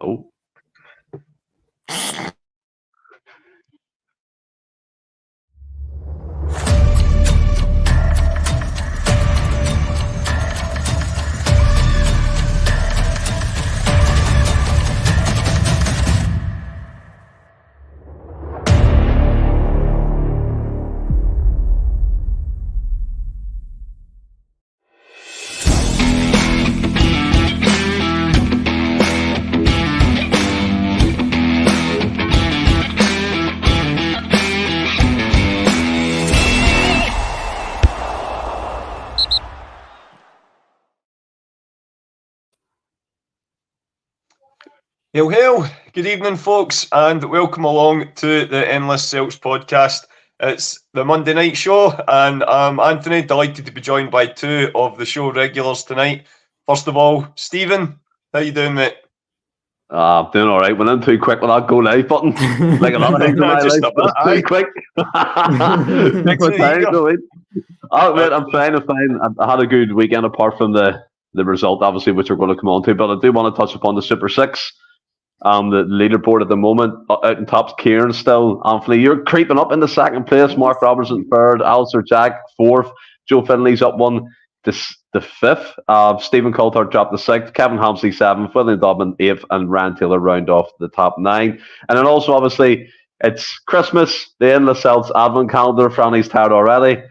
Oh. Hail, hail. Good evening, folks, and welcome along to the Endless Celts Podcast. It's the Monday night show, and I'm Anthony, delighted to be joined by two of the show regulars tonight. First of all, Stephen, how you doing, mate? I'm doing all right. Went in too quick with that go live button. Like a lot of things in my life, but too quick. Take my time, Oh, mate, I'm fine. I had a good weekend apart from the result, obviously, which we're going to come on to, but I do want to touch upon the Super Six. The leaderboard at the moment, out in top's Kieran still. Anthony, you're creeping up in the second place. Mark Robertson third. Alistair Jack fourth. Joe Finley's up one to the fifth. Stephen Coulthard dropped the sixth. Kevin Hamsley seventh. William Dobbin eighth. And Ryan Taylor round off the top nine. And then also, obviously, it's Christmas. The Endless Celts Advent calendar. Franny's tired already.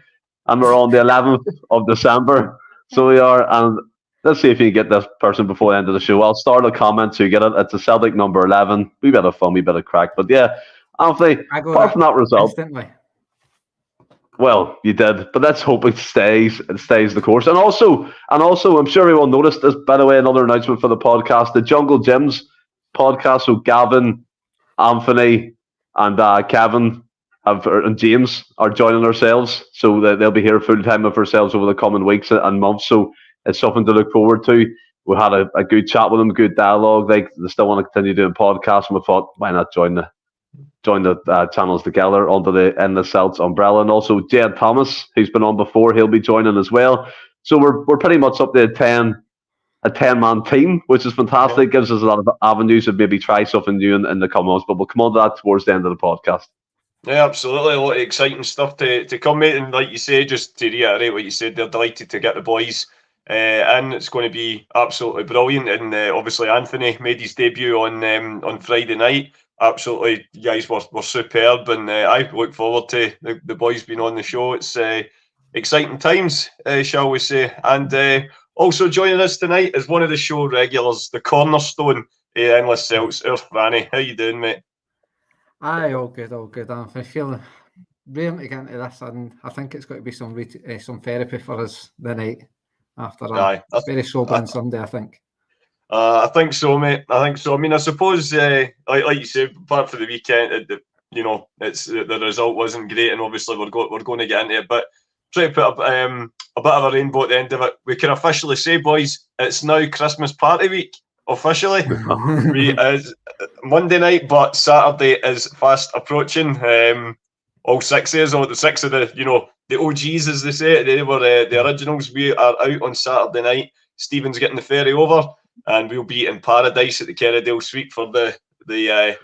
And we're on the 11th of December. So we are. And let's see if you can get this person before the end of the show. I'll start a comment so you get it. It's a Celtic number 11. We bit of fun, we bit of crack. But yeah, Anthony, apart from that result. Instantly. Well, you did. But let's hope it stays the course. And also, I'm sure everyone noticed this, by the way, another announcement for the podcast, the Jungle Gyms podcast. So Gavin, Anthony, and Kevin and James are joining ourselves. So they'll be here full time with ourselves over the coming weeks and months. So it's something to look forward to. We had a good chat with them, good dialogue. They still want to continue doing podcasts, and we thought, why not join the channels together under the Endless Celts umbrella. And also Jed Thomas, who's been on before, he'll be joining as well. So we're pretty much up to a 10-man team, which is fantastic. Gives us a lot of avenues to maybe try something new in the coming months. But we'll come on to that towards the end of the podcast. Yeah, absolutely. A lot of exciting stuff to come, mate. And like you say, just to reiterate what you said, they're delighted to get the boys. And it's going to be absolutely brilliant. And obviously, Anthony made his debut on Friday night. Absolutely, you guys were superb, and I look forward to the boys being on the show. It's exciting times, shall we say? And also joining us tonight is one of the show regulars, the cornerstone, Endless Celts, Franny. How you doing, mate? Aye, all good. I'm feeling really to get into this, and I think it's got to be some therapy for us the night. After a very sobering Sunday, I think. I think so, mate. I think so. I mean, I suppose, like you said, apart from the weekend, it's the result wasn't great, and obviously we're going to get into it. But try to put a bit of a rainbow at the end of it. We can officially say, boys, it's now Christmas party week. Officially, it's Monday night, but Saturday is fast approaching. All six of us, or the six of the OGs, as they say, they were the originals. We are out on Saturday night. Stephen's getting the ferry over, and we'll be in paradise at the Kerridale Suite for the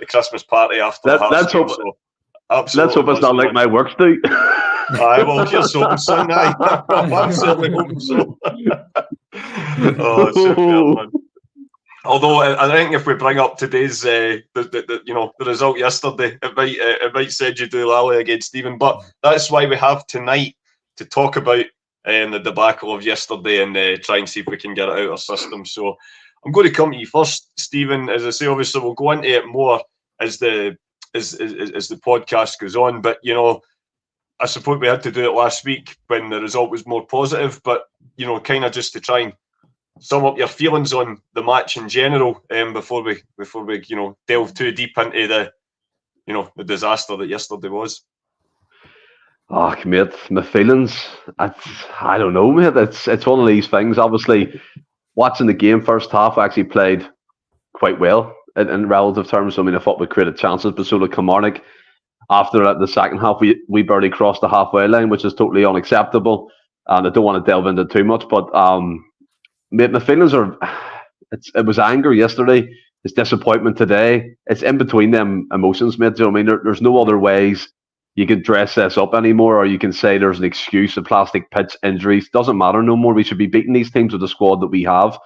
Christmas party after. Let's hope it's not like my works do. Aye, well, here's hoping, son. Aye, I'm certainly hoping so. Oh, super, man. Although I think if we bring up today's the result yesterday, it might send you to Lally against Stephen. But that's why we have tonight to talk about the debacle of yesterday and try and see if we can get it out of our system. So I'm going to come to you first, Stephen. As I say, obviously we'll go into it more as the podcast goes on. But I suppose we had to do it last week when the result was more positive. But kind of just to try and sum up your feelings on the match in general, before we delve too deep into the disaster that yesterday was. Oh, mate, my feelings. I don't know, mate. It's one of these things. Obviously, watching the game first half, I actually played quite well in relative terms. I mean, I thought we created chances, but so did Kilmarnock. After the second half, we barely crossed the halfway line, which is totally unacceptable. And I don't want to delve into too much, but mate, my feelings are. It was anger yesterday. it's disappointment today. It's in between them emotions, mate. Do you know what I mean? There's no other ways you can dress this up anymore, or you can say there's an excuse, a plastic pitch, injuries. Doesn't matter no more. We should be beating these teams with the squad that we have.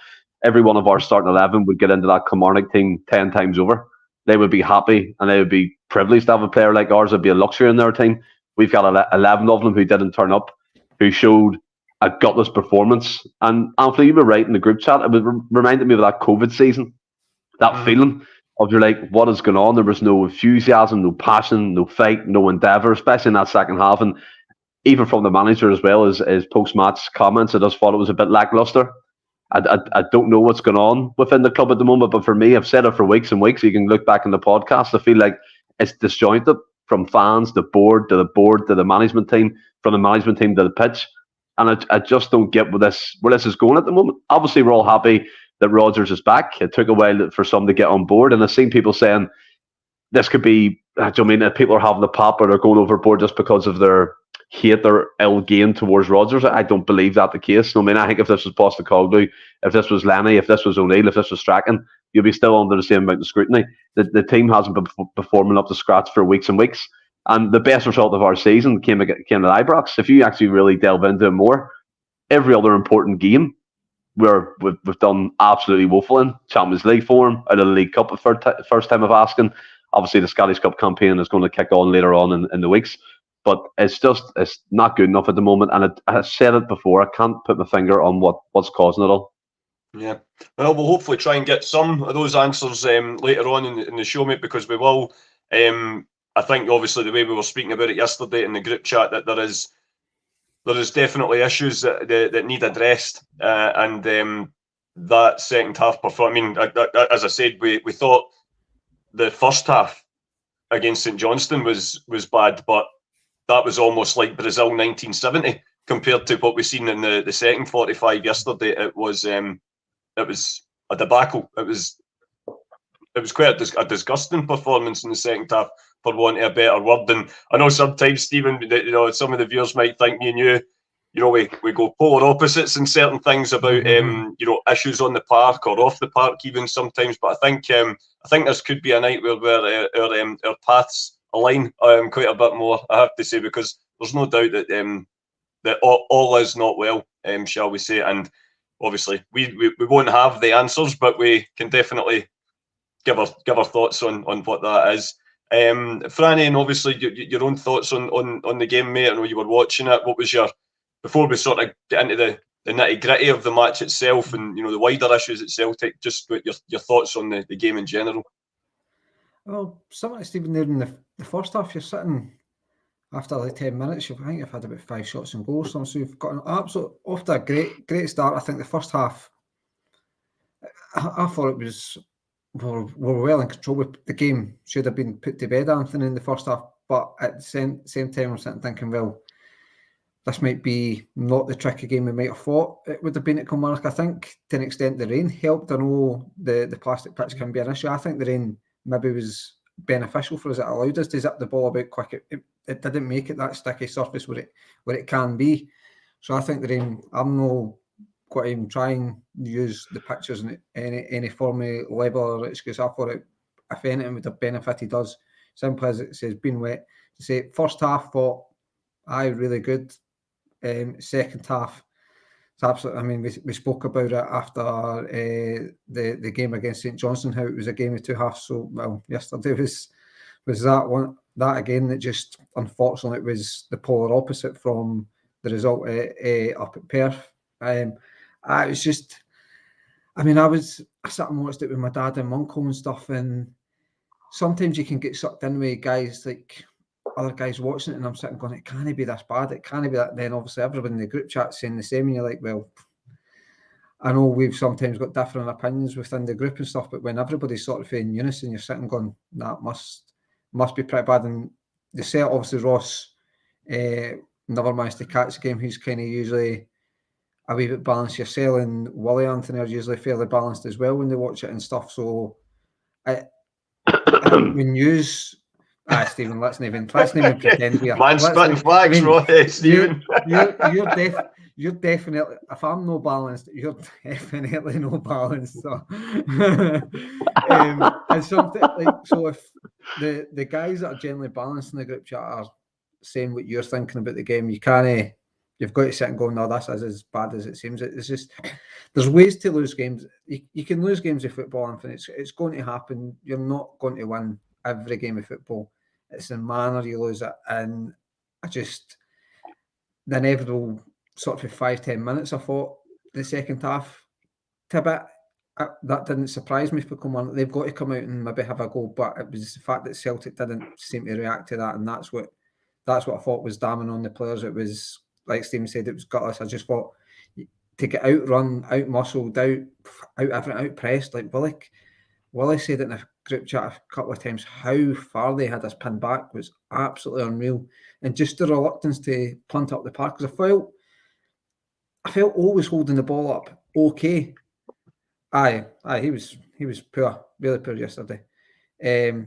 Every one of our starting 11 would get into that Kilmarnock team 10 times over. They would be happy and they would be privileged to have a player like ours. It'd be a luxury in their team. We've got 11 of them who didn't turn up, who showed a gutless performance. And Anthony, you were right in the group chat. It reminded me of that COVID season, that feeling of you're like, what is going on? There was no enthusiasm, no passion, no fight, no endeavour, especially in that second half. And even from the manager as well as post-match comments, I just thought it was a bit lacklustre. I don't know what's going on within the club at the moment, but for me, I've said it for weeks and weeks. You can look back in the podcast. I feel like it's disjointed from fans, the board, to the management team, from the management team to the pitch. And I just don't get where this is going at the moment. Obviously, we're all happy that Rodgers is back. It took a while for some to get on board. And I've seen people saying this could be, I mean, that people are having the pop or they're going overboard just because of their hate or ill gain towards Rodgers. I don't believe that the case. I mean, I think if this was Postecoglou, if this was Lenny, if this was O'Neill, if this was Strachan, you'll be still under the same amount of scrutiny. The team hasn't been performing up to scratch for weeks and weeks. And the best result of our season came at Ibrox. If you actually really delve into it more, every other important game where we've done absolutely woeful in. Champions League form, out of the League Cup, first time of asking. Obviously, the Scottish Cup campaign is going to kick on later on in the weeks. But it's not good enough at the moment. And I said it before, I can't put my finger on what's causing it all. Yeah. Well, we'll hopefully try and get some of those answers later on in the show, mate, because we will. I think, obviously, the way we were speaking about it yesterday in the group chat, that there is definitely issues that need addressed. And that second half performance, I mean, as I said, we thought the first half against St Johnstone was bad, but that was almost like Brazil 1970 compared to what we've seen in the second 45 yesterday. It was a debacle. It was quite a disgusting performance in the second half, for want of a better word. And I know sometimes, Stephen, some of the viewers might think me and you, we go polar opposites in certain things about issues on the park or off the park even sometimes. But I think this could be a night where our paths align quite a bit more, I have to say, because there's no doubt that all is not well, shall we say. And obviously we won't have the answers, but we can definitely give our thoughts on what that is. Franny, and obviously your own thoughts on the game, mate. I know you were watching it. What was before we sort of get into the nitty gritty of the match itself and the wider issues at Celtic, just your thoughts on the game in general? Well, something, Stephen, there in the first half, you're sitting after like 10 minutes. I think you've had about 5 shots and goals. So you've got an absolute off to a great start. I think the first half, I thought it was we're well in control. With the game should have been put to bed, Anthony, in the first half. But at the same time, I'm sitting thinking, well, this might be not the tricky game we might have thought it would have been at Kilmarnock. I think to an extent the rain helped. I know the plastic pitch can be an issue. I think the rain maybe was beneficial for us. It allowed us to zip the ball a bit quick. It didn't make it that sticky surface where it can be. So I think the rain, I'm not going to even try and use the pitches in any form of label or excuse. I thought it, if anything, would have benefited us. Simple as it says, been wet. To say first half, thought really good. Second half, it's absolutely. I mean, we spoke about it after the game against St Johnstone, how it was a game of two halves. So, well, yesterday was that one. That again, that just unfortunately it was the polar opposite from the result up at Perth. I was just, I mean, I sat and watched it with my dad and my uncle and stuff, and sometimes you can get sucked in with guys like other guys watching it, and I'm sitting going, it can't be this bad, it can't be that. Then obviously everyone in the group chat saying the same, and you're like, well, I know we've sometimes got different opinions within the group and stuff, but when everybody's sort of in unison, you're sitting going, that must be pretty bad. And the set, obviously Ross never managed to catch the game. He's kind of usually a wee bit balanced. Yourself and Willie Anthony are usually fairly balanced as well when they watch it and stuff. So when Stephen, let's not even pretend here. Man spitting facts, Stephen. You're definitely, if I'm no balanced, you're definitely no balanced. So, and something like, so if the guys that are generally balanced in the group chat are saying what you're thinking about the game, you've got to sit and go, no, this is as bad as it seems. It's just, there's ways to lose games. You can lose games of football, and it's going to happen. You're not going to win every game of football. It's the manner you lose it. And the inevitable sort of 5-10 minutes, I thought, the second half, that didn't surprise me for Kilmarnock. They've got to come out and maybe have a go, but it was the fact that Celtic didn't seem to react to that, and that's what I thought was damning on the players. It was, like Stephen said, it was gutless. I just thought to get outrun, out-muscled, out-pressed, like Willie said it in a group chat a couple of times, how far they had us pinned back was absolutely unreal. And just the reluctance to punt up the park, because I felt always holding the ball up okay. Aye, he was poor, really poor yesterday. I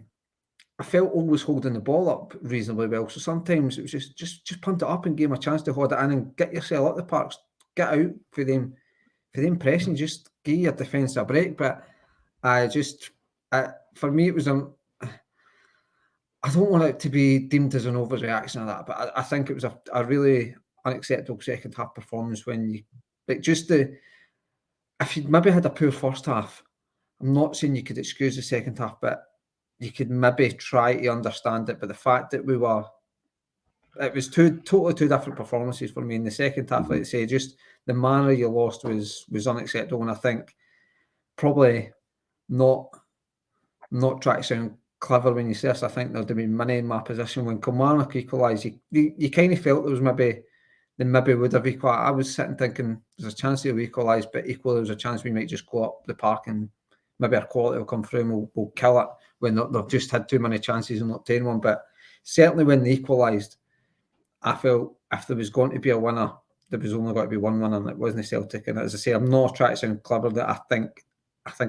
felt always holding the ball up reasonably well. So sometimes it was just punt it up and give him a chance to hold it in and get yourself up the parks, get out for them pressing, just give your defence a break. But for me, it was I don't want it to be deemed as an overreaction of that, but I think it was a really unacceptable second half performance when you, like, if you'd maybe had a poor first half, I'm not saying you could excuse the second half, but you could maybe try to understand it. But the fact that it was totally two different performances for me in the second half. Like I say, just the manner you lost was unacceptable, and I think probably not try to sound clever when you say this. I think there'd have been money in my position when Kilmarnock equalised. You kind of felt there was maybe would have equalised. I was sitting thinking there's a chance they'll equalise, but equally there's a chance we might just go up the park and maybe our quality will come through and we'll kill it when they've just had too many chances and not taken one. But certainly when they equalised, I felt if there was going to be a winner, there was only going to be one winner, and it wasn't Celtic. And as I say, I'm not trying to sound clever, that I think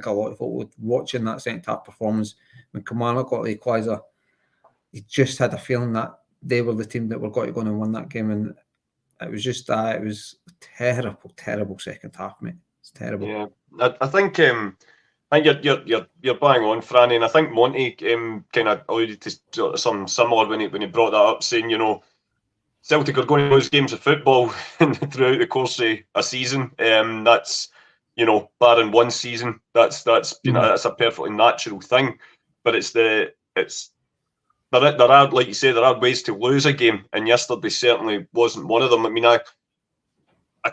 a lot of people watching that second half performance when Kilmarnock got the equaliser, you just had a feeling that they were the team that were going to go and win that game, and it was just it was a terrible second half, mate. It's terrible. Yeah, I think you're bang on, Franny, and I think Monty kind of alluded to something similar when he brought that up, saying, you know, Celtic are going to lose games of football throughout the course of a season. That's, you know, barring one season, that's you know, that's a perfectly natural thing. But there are, like you say, there are ways to lose a game, and yesterday certainly wasn't one of them. I mean,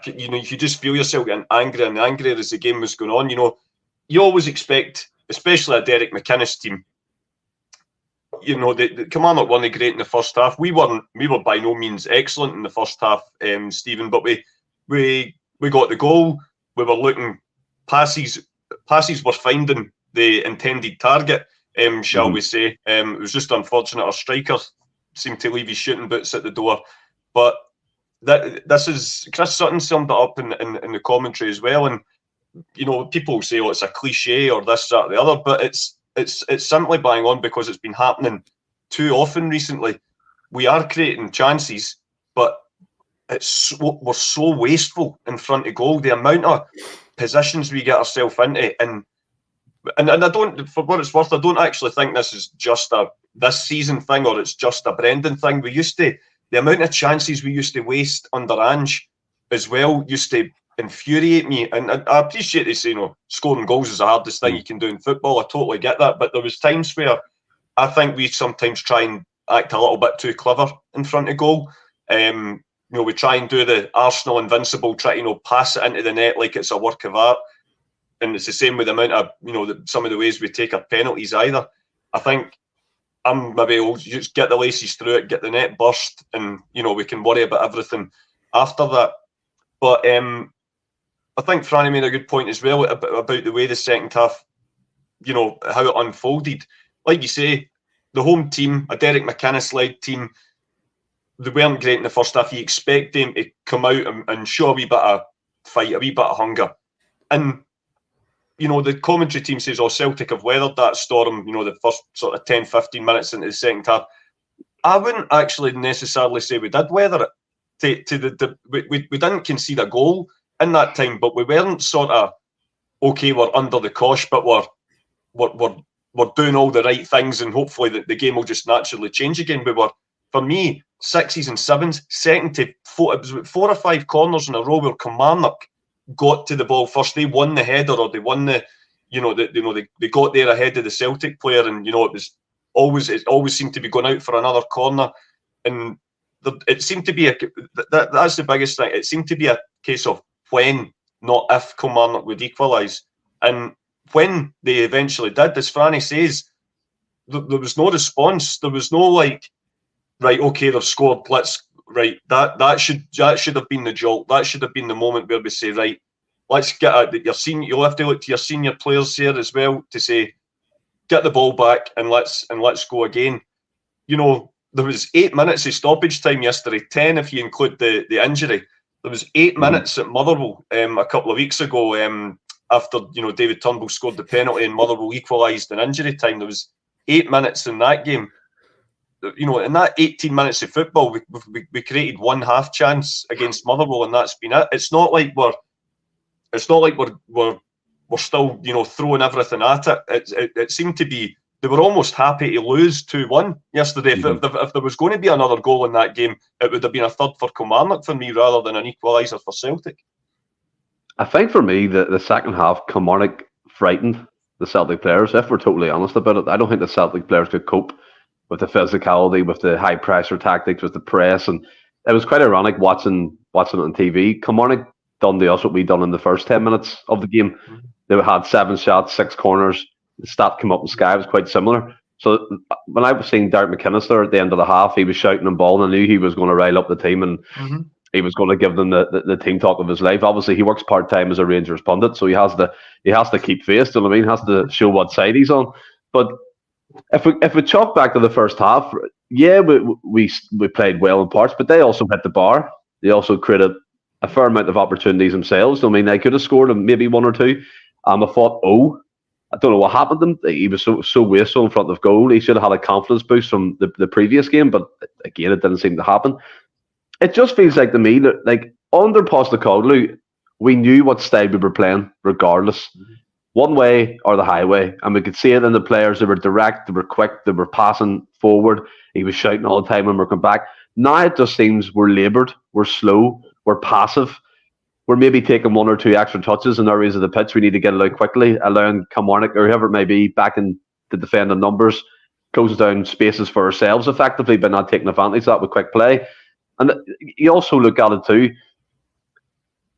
you know, you just feel yourself getting angrier and angrier as the game was going on. You know, you always expect, especially a Derek McInnes team. You know, the Kilmarnock weren't great in the first half. We were by no means excellent in the first half, Stephen. But we got the goal. We were looking, passes were finding the intended target, shall we say. It was just unfortunate our striker seemed to leave his shooting boots at the door. But this is, Chris Sutton summed it up in the commentary as well. And, you know, people say, oh, it's a cliche or this, that, or the other, but it's simply bang on because it's been happening too often recently. We are creating chances, but we're so wasteful in front of goal. The amount of positions we get ourselves into, and I don't, for what it's worth, I don't actually think this is just this season thing or it's just a Brendan thing. The amount of chances we used to waste under Ange as well used to infuriate me. And I appreciate this, you know, scoring goals is the hardest thing you can do in football. I totally get that. But there was times where I think we sometimes try and act a little bit too clever in front of goal. You know, we try and do the Arsenal invincible, try to, you know, pass it into the net like it's a work of art. And it's the same with the amount of, you know, some of the ways we take our penalties either. I think maybe just get the laces through it, get the net burst, and, you know, we can worry about everything after that. But I think Franny made a good point as well about the way the second half, you know, how it unfolded. Like you say, the home team, a Derek McInnes-led team, they weren't great in the first half. You expect them to come out and show a wee bit of fight, a wee bit of hunger. And the commentary team says, Celtic have weathered that storm, the first sort of 10, 15 minutes into the second half. I wouldn't actually necessarily say we did weather it. We didn't concede a goal in that time, but we weren't sort of, okay, we're under the cosh, but we're doing all the right things, and hopefully the game will just naturally change again. We were, for me, 6s and 7s, second to four, it was 4 or 5 corners in a row where Kilmarnock got to the ball first. They won the header, or they won the, they got there ahead of the Celtic player, and it always seemed to be going out for another corner, and it seemed to be that's the biggest thing. It seemed to be a case of when, not if, Kilmarnock would equalise, and when they eventually did, as Franny says, there was no response. There was no like, right, okay, they've scored. That should have been the jolt. That should have been the moment where we say, right, let's get your senior. You'll have to look to your senior players here as well to say, get the ball back and let's go again. There was 8 minutes of stoppage time yesterday, 10 if you include the injury. There was 8 minutes at Motherwell a couple of weeks ago after David Turnbull scored the penalty and Motherwell equalised in injury time. There was 8 minutes in that game. In that 18 minutes of football, we created one half chance against Motherwell, and that's been it. It's not like we're still throwing everything at it. It seemed to be they were almost happy to lose 2-1 yesterday. If there was going to be another goal in that game, it would have been a third for Kilmarnock for me rather than an equaliser for Celtic. I think for me, the second half, Kilmarnock frightened the Celtic players, if we're totally honest about it. I don't think the Celtic players could cope with the physicality, with the high pressure tactics, with the press, and it was quite ironic watching it on TV. Kilmarnock done to us what we done in the first 10 minutes of the game. They had 7 shots, 6 corners. The stat came up in Sky. It was quite similar. So when I was seeing Derek McInnes there at the end of the half, he was shouting and ball, and I knew he was going to rile up the team, and he was going to give them the team talk of his life. Obviously, he works part-time as a Rangers pundit, so he has to keep face. You know what I mean? He has to show what side he's on. But if we chalk back to the first half, yeah, we played well in parts, but they also hit the bar. They also created a fair amount of opportunities themselves. I mean, they could have scored maybe 1 or 2. I thought, I don't know what happened to him. He was so wasteful in front of goal. He should have had a confidence boost from the previous game, but again, it didn't seem to happen. It just feels like to me that, like, under Postecoglou, we knew what style we were playing regardless. One way or the highway, and we could see it in the players. They were direct, they were quick, they were passing forward. He was shouting all the time when we're coming back. Now it just seems we're laboured, we're slow, we're passive. We're maybe taking 1 or 2 extra touches in areas of the pitch. We need to get it out quickly, allowing Kilmarnock or whoever it may be back in the defending numbers, closing down spaces for ourselves effectively, but not taking advantage of that with quick play. And you also look at it too.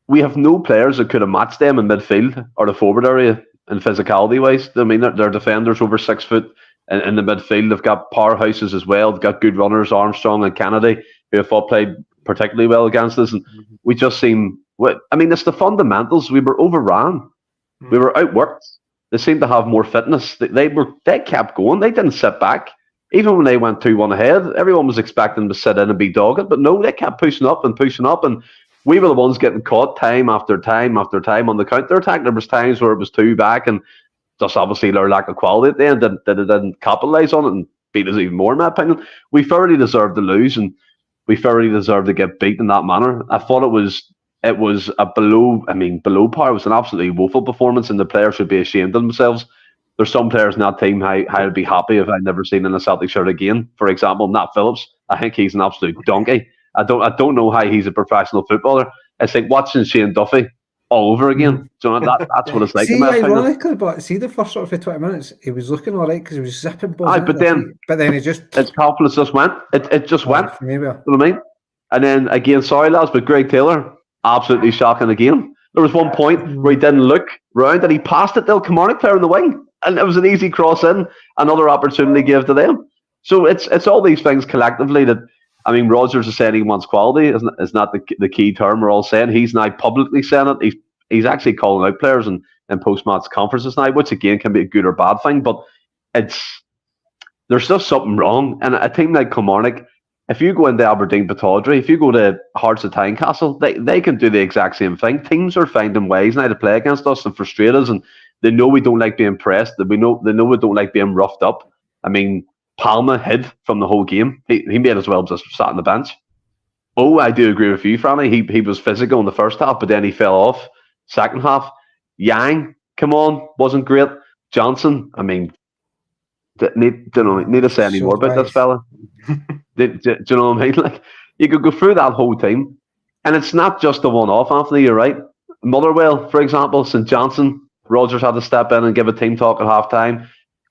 We have no players that could have matched them in midfield or the forward area in physicality wise. I mean, they're defenders over 6 foot in the midfield. They've got powerhouses as well. They've got good runners, Armstrong and Kennedy, who have all played particularly well against us. And we just seem, I mean, it's the fundamentals. We were overrun. We were outworked. They seemed to have more fitness. They kept going. They didn't sit back. Even when they went 2-1 ahead, everyone was expecting them to sit in and be dogged. But no, they kept pushing up. And we were the ones getting caught time after time after time on the counter-attack. There was times where it was 2 back, and just obviously their lack of quality at the end that they didn't capitalise on it and beat us even more, in my opinion. We thoroughly deserved to lose, and we thoroughly deserved to get beat in that manner. I thought it was a below par. It was an absolutely woeful performance, and the players should be ashamed of themselves. There's some players in that team I'd be happy if I'd never seen in a Celtic shirt again. For example, Nat Phillips. I think he's an absolute donkey. I don't know how he's a professional footballer. It's like watching Shane Duffy all over again. So that's what it's like. See, ironically, but see the first sort of 20 minutes, he was looking all right because he was zipping balls. But then he just, his confidence just went. It just went. Maybe. You know what I mean? And then again, sorry lads, but Greg Taylor, absolutely shocking again. There was one point where he didn't look round and he passed it to the Kilmarnock player in the wing, and it was an easy cross in. Another opportunity gave to them. So it's all these things collectively that, I mean, Rodgers is saying he wants quality. Is not the key term we're all saying. He's now publicly saying it. He's actually calling out players in post-match conferences now, which again can be a good or bad thing. But there's just something wrong. And a team like Kilmarnock, if you go into Aberdeen Pittodrie, if you go to Hearts of Tynecastle, they can do the exact same thing. Teams are finding ways now to play against us and frustrate us, and They know we don't like being pressed. They know we don't like being roughed up. I mean, Palma hid from the whole game. He may as well just sat on the bench. Oh, I do agree with you, Franny. He was physical in the first half, but then he fell off. Second half, Yang, come on, wasn't great. Johnson, I mean, need to say any more about this fella. do you know what I mean? Like, you could go through that whole team, and it's not just a one-off, Anthony, you're right. Motherwell, for example, St. Johnson, Rodgers had to step in and give a team talk at half-time.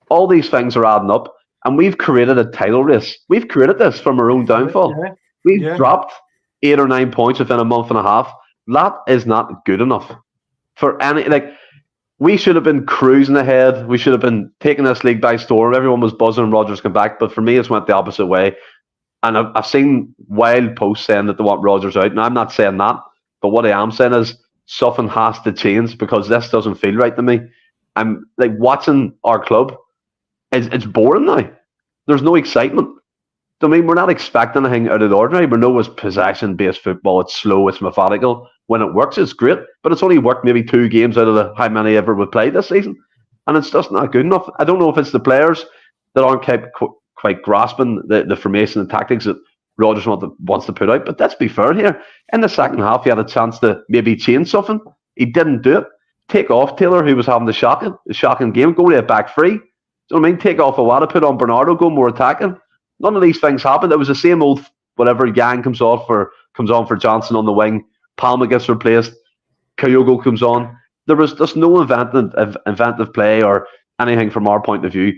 All these things are adding up, and we've created a title race. We've created this from our own downfall. Yeah. We've dropped 8 or 9 points within a month and a half. That is not good enough for any. Like, we should have been cruising ahead. We should have been taking this league by storm. Everyone was buzzing. Rodgers come back, but for me, it's went the opposite way. And I've seen wild posts saying that they want Rodgers out, and I'm not saying that. But what I am saying is something has to change, because this doesn't feel right to me. I'm like, watching our club. It's boring now. There's no excitement. I mean, we're not expecting anything out of the ordinary. We know it's possession-based football. It's slow. It's methodical. When it works, it's great. But it's only worked maybe 2 games out of the how many ever we played this season. And it's just not good enough. I don't know if it's the players that aren't quite grasping the formation and tactics that Rodgers wants to put out. But let's be fair here. In the second half, he had a chance to maybe change something. He didn't do it. Take off Taylor, who was having the shocking game. Go to a back three. Do you know what I mean? Take off Awada, put on Bernardo, go more attacking. None of these things happened. It was the same old whatever. Yang comes on for Johnson on the wing. Palma gets replaced. Kyogo comes on. There was just no inventive play or anything from our point of view.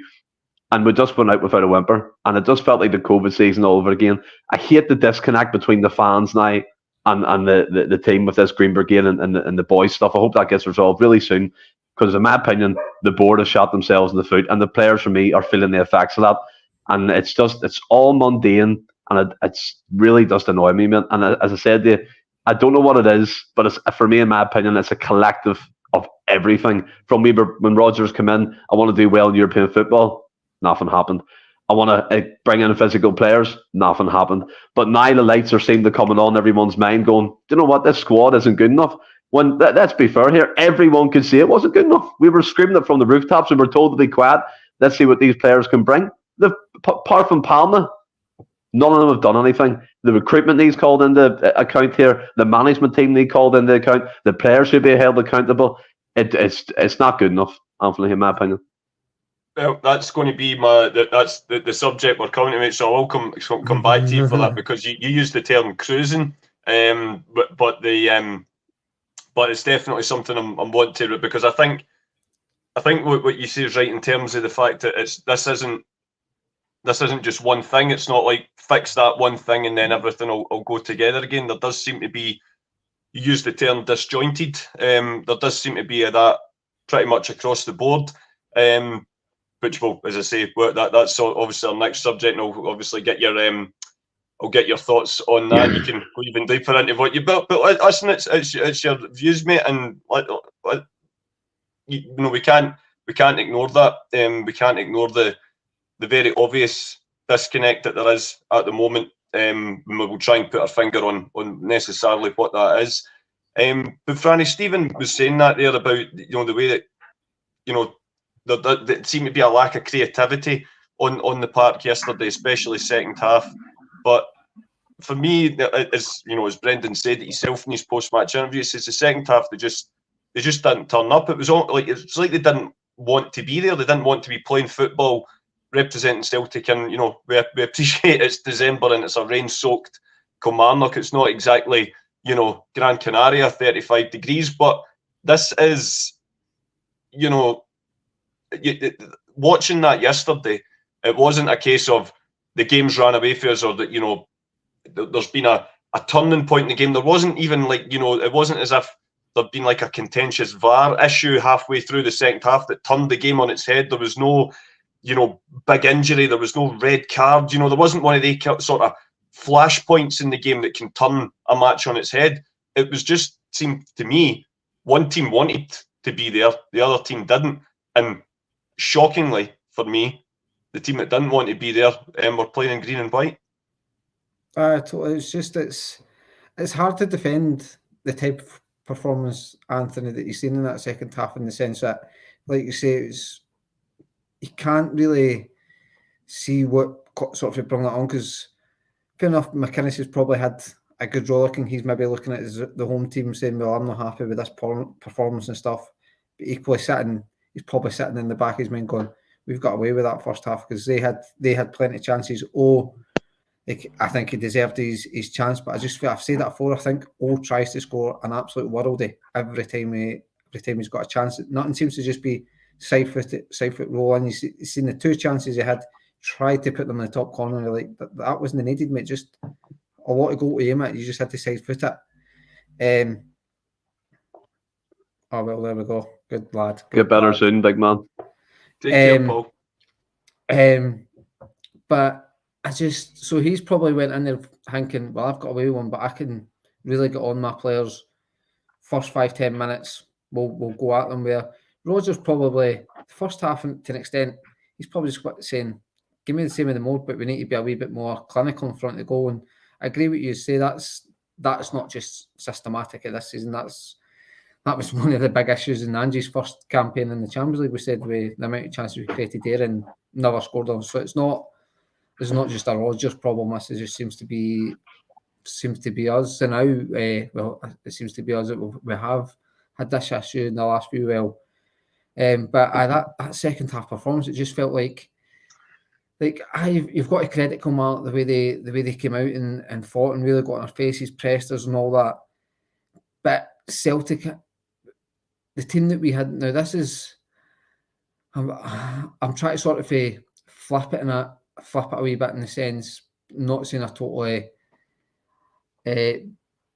And we just went out without a whimper. And it just felt like the COVID season all over again. I hate the disconnect between the fans now and the team with this Green Brigade and the boys stuff. I hope that gets resolved really soon. Because in my opinion, the board has shot themselves in the foot. And the players, for me, are feeling the effects of that. And it's all mundane, and it's really just annoying me, man. And as I said to you, I don't know what it is, but for me, in my opinion, it's a collective of everything. From me, when Rodgers came in, I want to do well in European football. Nothing happened. I want to bring in physical players. Nothing happened. But now the lights are seem to coming on everyone's mind going, do you know what? This squad isn't good enough. When let's be fair here, everyone could see it wasn't good enough. We were screaming it from the rooftops. We were told to be quiet. Let's see what these players can bring. Apart from Palma, none of them have done anything. The recruitment needs called into account here. The management team need called into account. The players should be held accountable. It's not good enough, Anthony, in my opinion. Well, that's going to be that's the subject we're coming to, mate. So I'll come back to you for that, because you used the term cruising, but it's definitely something I'm wanting to, because I think what you say is right in terms of the fact that this isn't just one thing. It's not like fix that one thing and then everything will go together again. There does seem to be, you use the term disjointed. There does seem to be that pretty much across the board. Which will, as I say, that's obviously our next subject, and I'll obviously get your thoughts on that. You can go even deeper into what you built. But listen, it's your views, mate, and we can't ignore that. We can't ignore the very obvious disconnect that there is at the moment. We'll try and put our finger on necessarily what that is. But Franny, Stephen was saying that there about the way that there seemed to be a lack of creativity on the park yesterday, especially second half. But for me, as Brendan said himself in his post-match interview, he says the second half they just didn't turn up. It's like they didn't want to be there. They didn't want to be playing football, representing Celtic, and we appreciate it's December and it's a rain-soaked Kilmarnock. It's not exactly Gran Canaria, 35 degrees, but this is watching that yesterday. It wasn't a case of the game's ran away for us, or that there's been a turning point in the game. There wasn't even it wasn't as if there'd been like a contentious VAR issue halfway through the second half that turned the game on its head. There was no big injury. There was no red card. There wasn't one of the sort of flashpoints in the game that can turn a match on its head. It was just, seemed to me, one team wanted to be there, the other team didn't. And shockingly for me, the team that didn't want to be there were playing in green and white. Totally. It's hard to defend the type of performance, Anthony, that you've seen in that second half, in the sense that like you say, you can't really see what sort of bring that on, because fair enough, McInnes has probably had a good role. He's maybe looking at the home team saying, well, I'm not happy with this performance and stuff. But equally he's probably sitting in the back of his mind going, we've got away with that first half because they had plenty of chances. I think he deserved his chance, but I've said that before. I think tries to score an absolute worldie every time he's got a chance. Nothing seems to just be side foot roll. And you've seen the two chances he had, tried to put them in the top corner. And like that wasn't needed, mate. Just a lot of goal to aim at. You just had to side foot it. Oh well, there we go. Good lad. Get better soon, big man. Take care, Paul. But so he's probably went in there thinking, well, I've got away with one, but I can really get on my players. First 5-10 minutes, we'll go at them. Where Rodgers probably the first half to an extent, he's probably just saying, give me the same in the mode, but we need to be a wee bit more clinical in front of the goal. And I agree with you. Say that's not just systematic of this season. That was one of the big issues in Angie's first campaign in the Champions League. We said the amount of chances we created there and never scored them. So it's not just a Rodgers problem. This just seems to be us. And now, it seems to be us that we have had this issue in the last few while. But that second half performance, it just felt like you've got to credit Kilmarnock the way they came out and fought and really got on their faces, pressed us and all that. But Celtic, the team that we had now, this is I'm trying to sort of flip it a wee bit in the sense, not saying I totally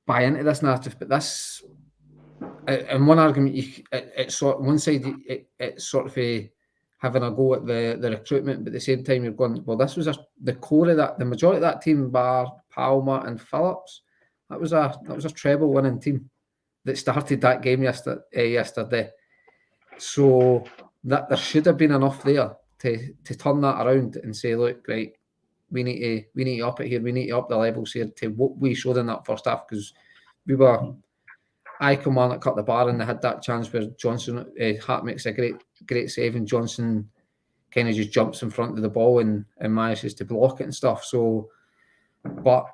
buy into this narrative, but this in one argument, it's one side it's sort of having a go at the recruitment, but at the same time you're going, well, this was the core of that, the majority of that team, bar Palmer and Phillips, that was a treble winning team that started that game yesterday. So that there should have been enough there to turn that around and say, look, right, we need to up it here. We need to up the levels here to what we showed in that first half, because we were. Kilmarnock cut the bar and they had that chance where Johnson Hart makes a great save and Johnson kind of just jumps in front of the ball and manages to block it and stuff. So, but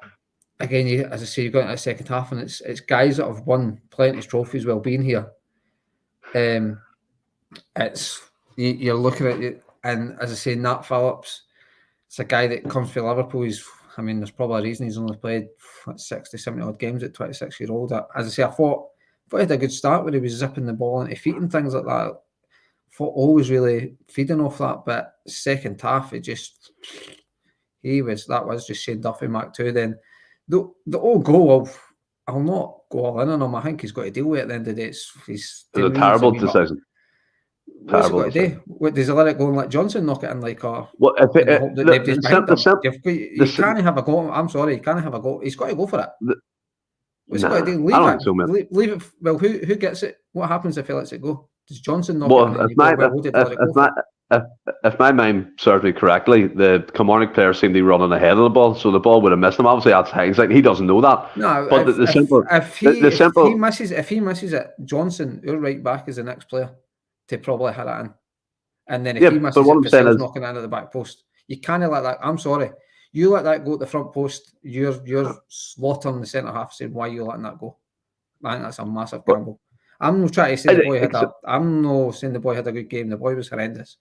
again, as I say, you got into the second half and it's guys that have won plenty of trophies while being here. You're looking at it, and as I say, Nat Phillips, it's a guy that comes from Liverpool. There's probably a reason he's only played 60, 70 odd games at 26-year-old. As I say, I thought he had a good start where he was zipping the ball into feet and things like that. I thought always really feeding off that, but second half, that was just Shane Duffy Mark II. Then the old goal, I'll not go all in on him. I think he's got to deal with it at the end of the day. It's a terrible decision. What's he got to do? What, does he let it go and let Johnson knock it in like or? Well, you can't have a go. I'm sorry, you can't have a go. He's got to go for it. What's he got to do? Leave it. Well, who gets it? What happens if he lets it go? Does Johnson knock it in? If my mind serves me correctly, the Kilmarnock players seem to be running ahead of the ball, so the ball would have missed him. Obviously, that's hindsight. He doesn't know that. No, but if he misses it, Johnson, your right back, is the next player to probably hit it in. And then if he misses it, knocking it in at the back post. You can't let that. I'm sorry. You let that go at the front post, you're slaughtering the centre half, saying why are you letting that go. I think that's a massive gamble. I'm not trying to say I'm not saying the boy had a good game. The boy was horrendous.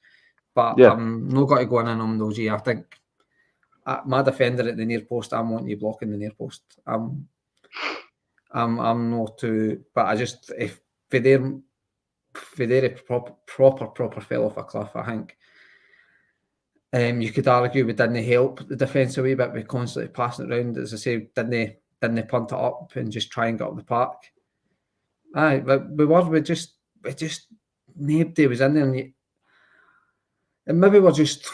But I'm not got to go in on him though, G. I think my defender at the near post, I'm wanting you blocking the near post. I'm not too, but I just if Fidere proper fell off a cliff, I think. You could argue we didn't help the defence a wee bit by constantly passing it around. As I say, didn't punt it up and just try and get up the park. But we just nobody was in there, and maybe we're just,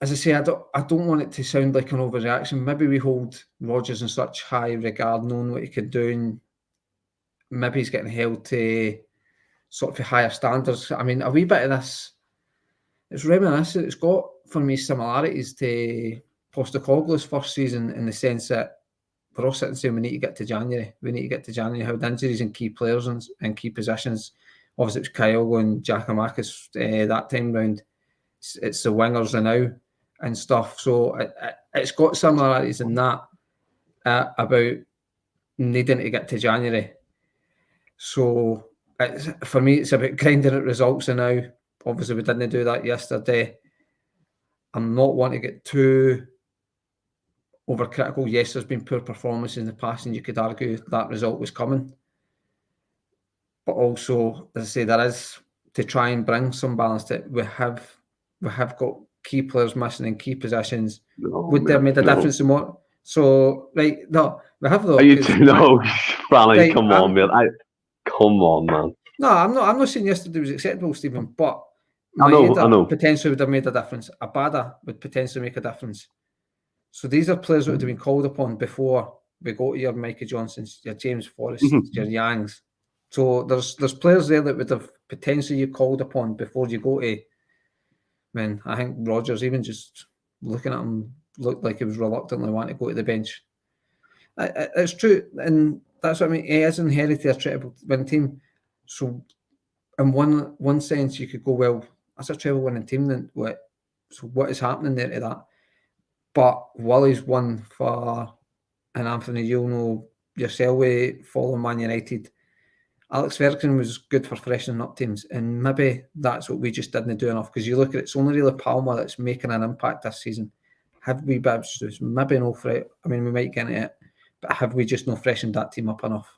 as I say, I don't want it to sound like an overreaction. Maybe we hold Rodgers in such high regard, knowing what he could do, and maybe he's getting held to sort of higher standards. I mean, a wee bit of this, it's reminiscent. It's got, for me, similarities to Postecoglou's first season in the sense that we're all sitting saying we need to get to January. We need to get to January. How the injuries in key players and key positions, obviously it was Kyle and Giacomakis that time round. It's the wingers now and stuff. So it's got similarities in that about needing to get to January. So for me, it's about grinding at results now. Obviously, we didn't do that yesterday. I'm not wanting to get too overcritical. Yes, there's been poor performances in the past, and you could argue that result was coming. But also, as I say, there is to try and bring some balance to it. We have got key players missing in key positions. Would there have made a difference in what? So, right, no, we have though. Franny, right, come on, man. Come on, man. No, I'm not saying yesterday was acceptable, Stephen, but I know. Potentially would have made a difference. Abada would potentially make a difference. So these are players that would have been called upon before we go to your Micah Johnsons, your James Forrests, your Yangs. So there's players there that would have potentially you called upon before you go to. Man, I think Rodgers, even just looking at him, looked like he was reluctantly wanting to go to the bench. It's true, and that's what I mean. He is inherited a treble win team. So in one sense, you could go, well, that's a treble winning team. Then what is happening there to that? But Willie's won for, and Anthony, you'll know yourself, following Man United. Alex Ferguson was good for freshening up teams, and maybe that's what we just didn't do enough. Because you look at it, it's only really Palmer that's making an impact this season. Have we, maybe no fresh? I mean, we might get it, but have we just not freshened that team up enough?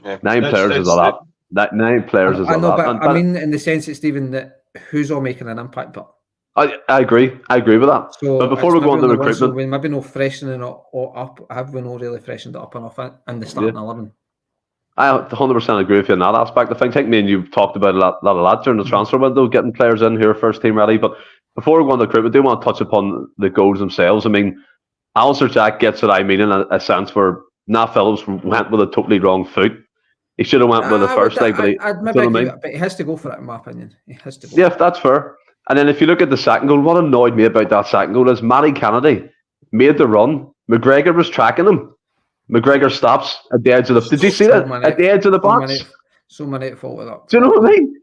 Yeah. 9 players is a lot. That 9 players is a lot. But I mean, in the sense that Stephen, that who's all making an impact, but. I agree. I agree with that. So but before we go on to recruitment, so we maybe no freshening up. Have we not really freshened it up enough in the starting 11? I 100% agree with you in that aspect. I think me and you've talked about a lot during the transfer window, getting players in here, first team ready. But before we go on to recruitment, I do want to touch upon the goals themselves. I mean, Alistair Jack gets what I mean in a sense where Nat Phillips went with a totally wrong foot. He should have went with the first leg, but he has to go for it, in my opinion. He has to go. Yeah, that's fair. And then if you look at the second goal, what annoyed me about that second goal is Matty Kennedy made the run. McGregor was tracking him. McGregor stops at the edge of the... Did you see that? At the edge of the box? So many followed up. Do you know what I mean?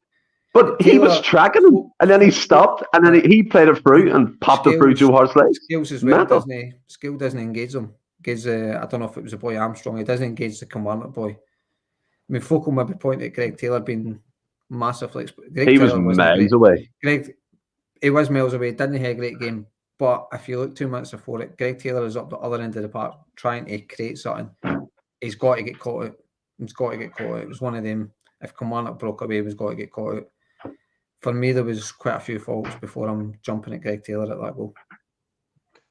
But he was tracking him, and then he stopped, and then he played it through and popped it through Joe Hart's legs. Skills as well, doesn't he? Skill doesn't engage him. I don't know if it was a boy Armstrong. He doesn't engage the Kilmarnock boy. I mean, folk will maybe point at Greg Taylor being massive. He was miles away. He was miles away. Didn't have a great game. But if you look 2 minutes before it, Greg Taylor is up the other end of the park trying to create something. He's got to get caught out. It was one of them. If Kilmarnock broke away, he was got to get caught out. For me, there was quite a few faults before I'm jumping at Greg Taylor at that goal.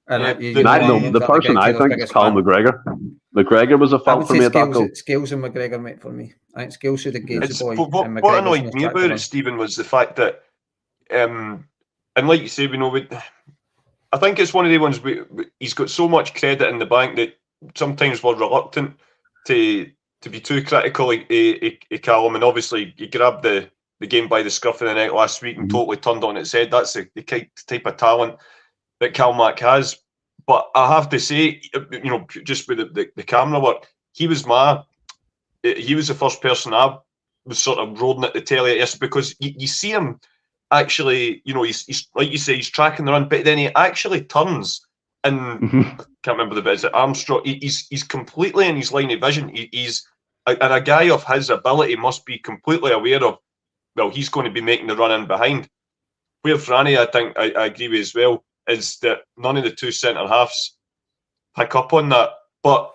And the person I think is Cal McGregor. McGregor was a fault for me at that goal. Scales and McGregor, mate, for me. I think Scales should have gauged the boy. What annoyed me about it, Stephen, was the fact that, and like you say, I think it's one of the ones he's got so much credit in the bank that sometimes we're reluctant to be too critical of Callum. And obviously, he grabbed the game by the scruff of the neck last week and totally turned on its head. That's the type of talent that Calmac has. But I have to say, just with the camera work, he was the first person I was sort of roaring at the telly at, because you see him actually, he's like you say, he's tracking the run, but then he actually turns and I can't remember the bit. Is it Armstrong? He's completely in his line of vision. And a guy of his ability must be completely aware of, well, he's going to be making the run in behind. Where Franny, I think I agree with as well, is that none of the two centre halves pick up on that. But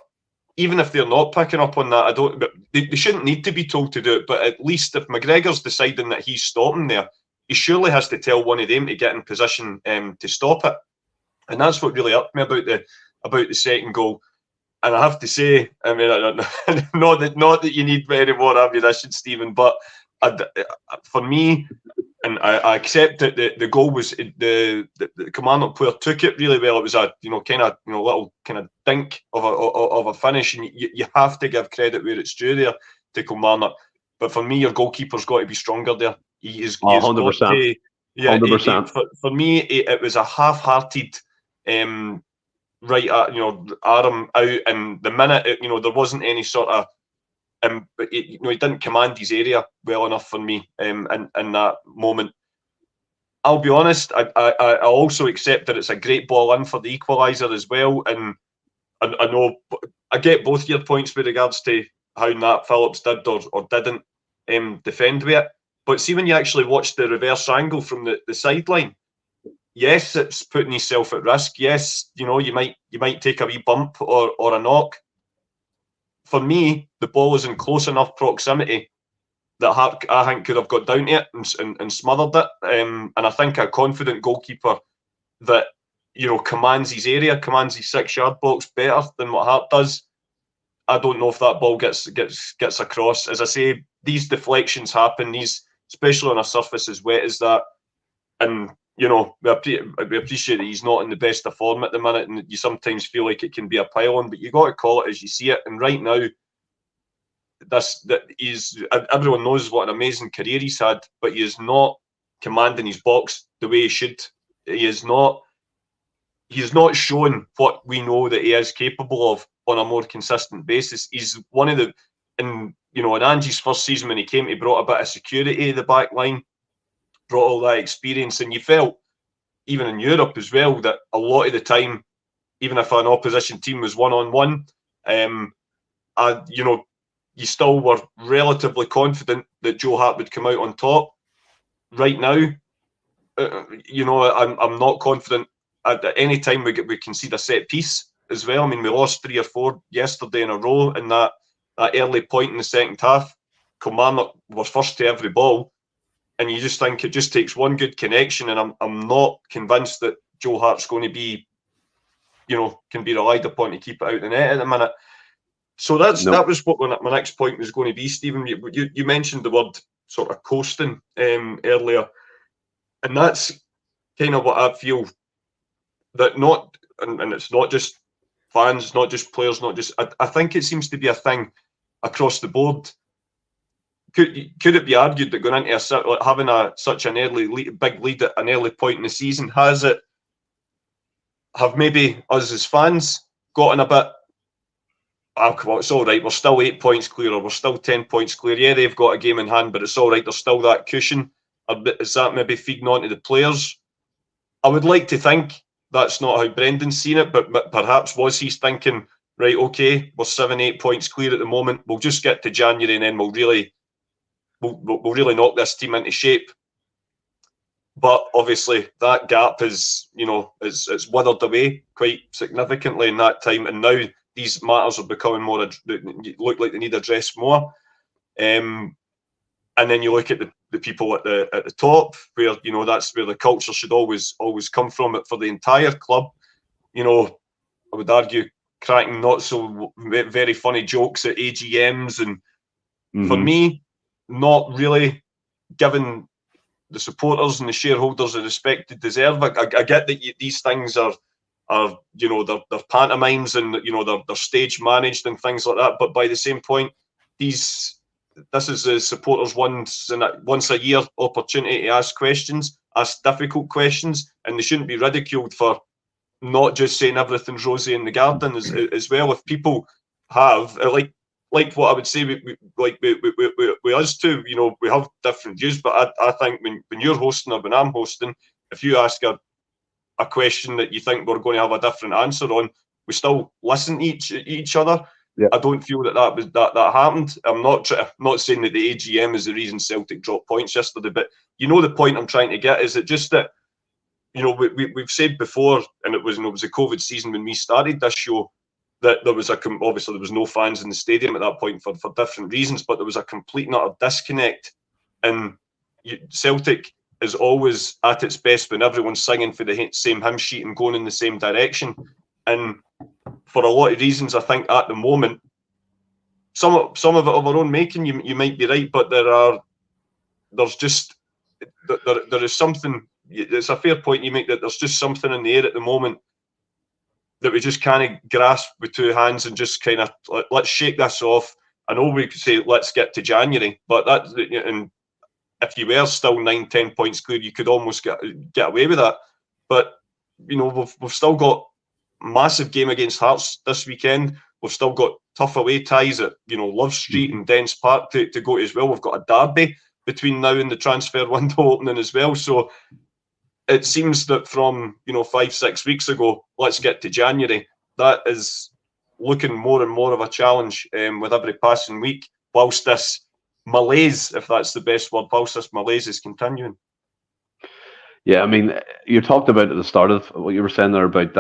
even if they're not picking up on that, they shouldn't need to be told to do it. But at least if McGregor's deciding that he's stopping there, he surely has to tell one of them to get in position to stop it. And that's what really irked me about the second goal. And I have to say, I mean, not that you need any more ammunition, Stephen, but for me, and I accept that the goal was the Kilmarnock player took it really well. It was a little kind of dink of a finish, and you have to give credit where it's due there to Kilmarnock. But for me, your goalkeeper's got to be stronger there. He is 100%. Yeah, 100%. For me, it was a half-hearted, right at Adam out, and the minute there wasn't any sort of But he didn't command his area well enough for me in that moment. I'll be honest, I also accept that it's a great ball in for the equaliser as well. And I know I get both your points with regards to how Nat Phillips did or didn't defend with it. But see, when you actually watch the reverse angle from the sideline, yes, it's putting yourself at risk. Yes, you might take a wee bump or a knock. For me, the ball is in close enough proximity that Hart, I think, could have got down to it and smothered it. And I think a confident goalkeeper that commands his area, commands his 6-yard box better than what Hart does. I don't know if that ball gets across. As I say, these deflections happen. Especially on a surface as wet as that, and we appreciate that he's not in the best of form at the minute, and you sometimes feel like it can be a pile-on, but you got to call it as you see it. And right now, everyone knows what an amazing career he's had, but he is not commanding his box the way he should. He's not shown what we know that he is capable of on a more consistent basis. He's one of the, in Angie's first season when he came, he brought a bit of security to the back line, brought all that experience, and you felt, even in Europe as well, that a lot of the time, even if an opposition team was one-on-one, you still were relatively confident that Joe Hart would come out on top. Right now, I'm not confident. At any time we concede a set piece as well. I mean, we lost 3 or 4 yesterday in a row in that early point in the second half. Kilmarnock was first to every ball, and you just think it just takes one good connection, and I'm not convinced that Joe Hart's going to be, can be relied upon to keep it out the net at the minute. So that was what my next point was going to be, Stephen. You mentioned the word sort of coasting earlier, and that's kind of what I feel that and it's not just fans, not just players, not just. I think it seems to be a thing across the board. Could it be argued that going into having such an big lead at an early point in the season have maybe us as fans gotten a bit? Well, it's all right. We're still 8 points clear, or we're still 10 points clear. Yeah, they've got a game in hand, but it's all right. There's still that cushion. Is that maybe feeding on to the players? I would like to think that's not how Brendan's seen it, but perhaps was he thinking, right, okay, we're 7-8 points clear at the moment. We'll just get to January and then we'll really knock this team into shape. But obviously that gap is withered away quite significantly in that time, and now these matters are becoming more, look like they need addressed more. And then you look at the people at the top, where that's where the culture should always come from. For the entire club, I would argue cracking not so very funny jokes at AGMs, and for me, not really giving the supporters and the shareholders the respect they deserve. I get that these things are they're pantomimes, and they're stage managed and things like that. But by the same point, this is the supporters once a year opportunity to ask difficult questions, and they shouldn't be ridiculed for not just saying everything's rosy in the garden as well. If people have like what I would say, we us too, we have different views, but I think when you're hosting or when I'm hosting, if you ask a question that you think we're going to have a different answer on, we still listen to each other. Yeah. I don't feel that happened. I'm not saying that the AGM is the reason Celtic dropped points yesterday, but the point I'm trying to get is that just that we've said before, and it was a COVID season when we started this show, that there was obviously there was no fans in the stadium at that point for different reasons, but there was a complete and utter disconnect. And Celtic is always at its best when everyone's singing for the same hymn sheet and going in the same direction. And for a lot of reasons, I think at the moment, some of it of our own making, you might be right, but there is something. It's a fair point you make that there's just something in the air at the moment that we just can't grasp with two hands and just kind of let's shake this off. I know we could say let's get to January, but and if you were still 9-10 points clear, you could almost get away with that. But we've still got a massive game against Hearts this weekend. We've still got tough away ties at, Love Street and Dens Park to go to as well. We've got a derby between now and the transfer window opening as well. So it seems that from, 5-6 weeks ago, let's get to January, that is looking more and more of a challenge with every passing week, whilst this malaise, if that's the best word, whilst this malaise is continuing. Yeah, I mean, you talked about at the start of what you were saying there about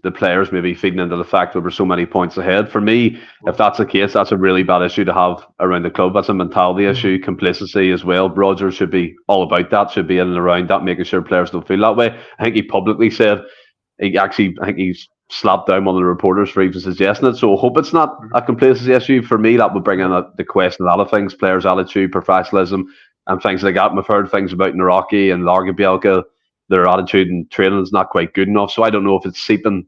the players maybe feeding into the fact that we're so many points ahead. For me, if that's the case, that's a really bad issue to have around the club. That's a mentality issue, complacency as well. Rodgers should be all about that, should be in and around that, making sure players don't feel that way. I think he publicly said, I think he's slapped down one of the reporters for even suggesting it. So I hope it's not a complacency issue. For me, that would bring in the question a lot of things, players' attitude, professionalism, and things like that. And we've heard things about Naraki and Largabielka, their attitude and training is not quite good enough. So I don't know if it's seeping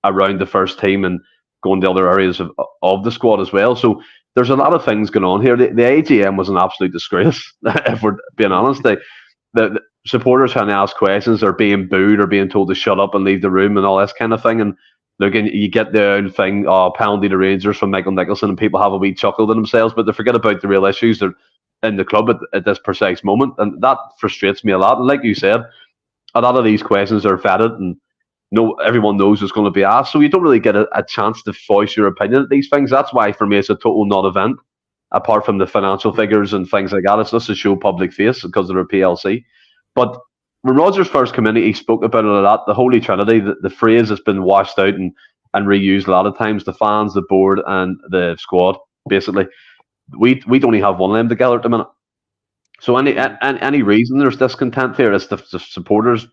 around the first team and going to other areas of the squad as well. So there's a lot of things going on here. The AGM was an absolute disgrace, if we're being honest. The supporters trying to ask questions are being booed or being told to shut up and leave the room and all this kind of thing. And look, you get the old thing, penalty to Rangers from Michael Nicholson, and people have a wee chuckle to themselves, but they forget about the real issues that in the club at this precise moment. And that frustrates me a lot. And like you said, a lot of these questions are vetted and everyone knows what's going to be asked. So you don't really get a chance to voice your opinion at these things. That's why, for me, it's a total non-event, apart from the financial figures and things like that. It's just to show public face because they're a PLC. But when Rodgers first came in, he spoke about it a lot. The Holy Trinity, the phrase has been washed out and reused a lot of times. The fans, the board, and the squad, basically. We only have one of them together at the minute. So any reason there's discontent here, it's the supporters,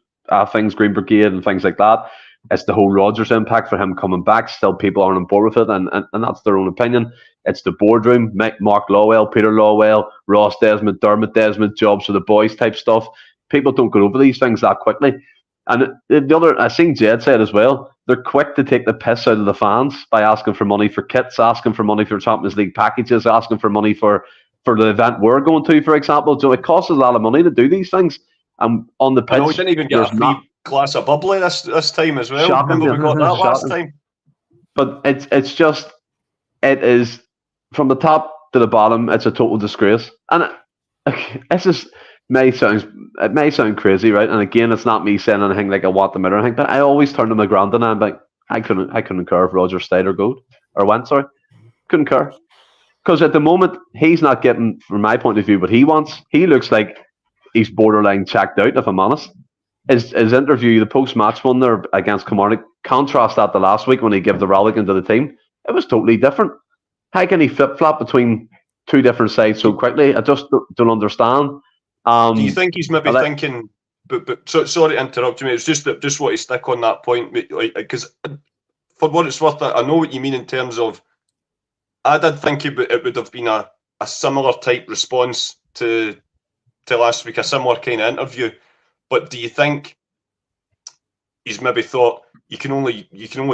things, Green Brigade and things like that. It's the whole Rodgers impact for him coming back. Still people aren't on board with it, and that's their own opinion. It's the boardroom, Mark Lawwell, Peter Lawwell, Ross Desmond, Dermot Desmond, jobs for the boys type stuff. People don't go over these things that quickly. And the other, I think Jed said as well, they're quick to take the piss out of the fans by asking for money for kits, asking for money for Champions League packages, asking for money for the event we're going to, for example. So it costs us a lot of money to do these things. On the pitch, we didn't even get a free glass of bubbly this time as well. Shocking, remember we got that last time. But it is from the top to the bottom. It's a total disgrace, and it's just it may sound crazy, right? And again, it's not me saying anything like I want them out or anything, but I always turn to my granddad and I'm like, I couldn't care if Roger stayed or went. Sorry, couldn't care. Because at the moment, he's not getting, from my point of view, what he wants. He looks like he's borderline checked out, if I'm honest. His interview, the post-match one there against Kilmarnock, contrast that to last week when he gave the rallying into the team. It was totally different. How can he flip-flop between two different sides so quickly? I just don't understand. Do you think he's maybe thinking... But sorry to interrupt you, mate. It's just want to stick on that point, because for what it's worth, I know what you mean in terms of... I did think it would have been a similar type response to last week, a similar kind of interview. But do you think he's maybe thought you can only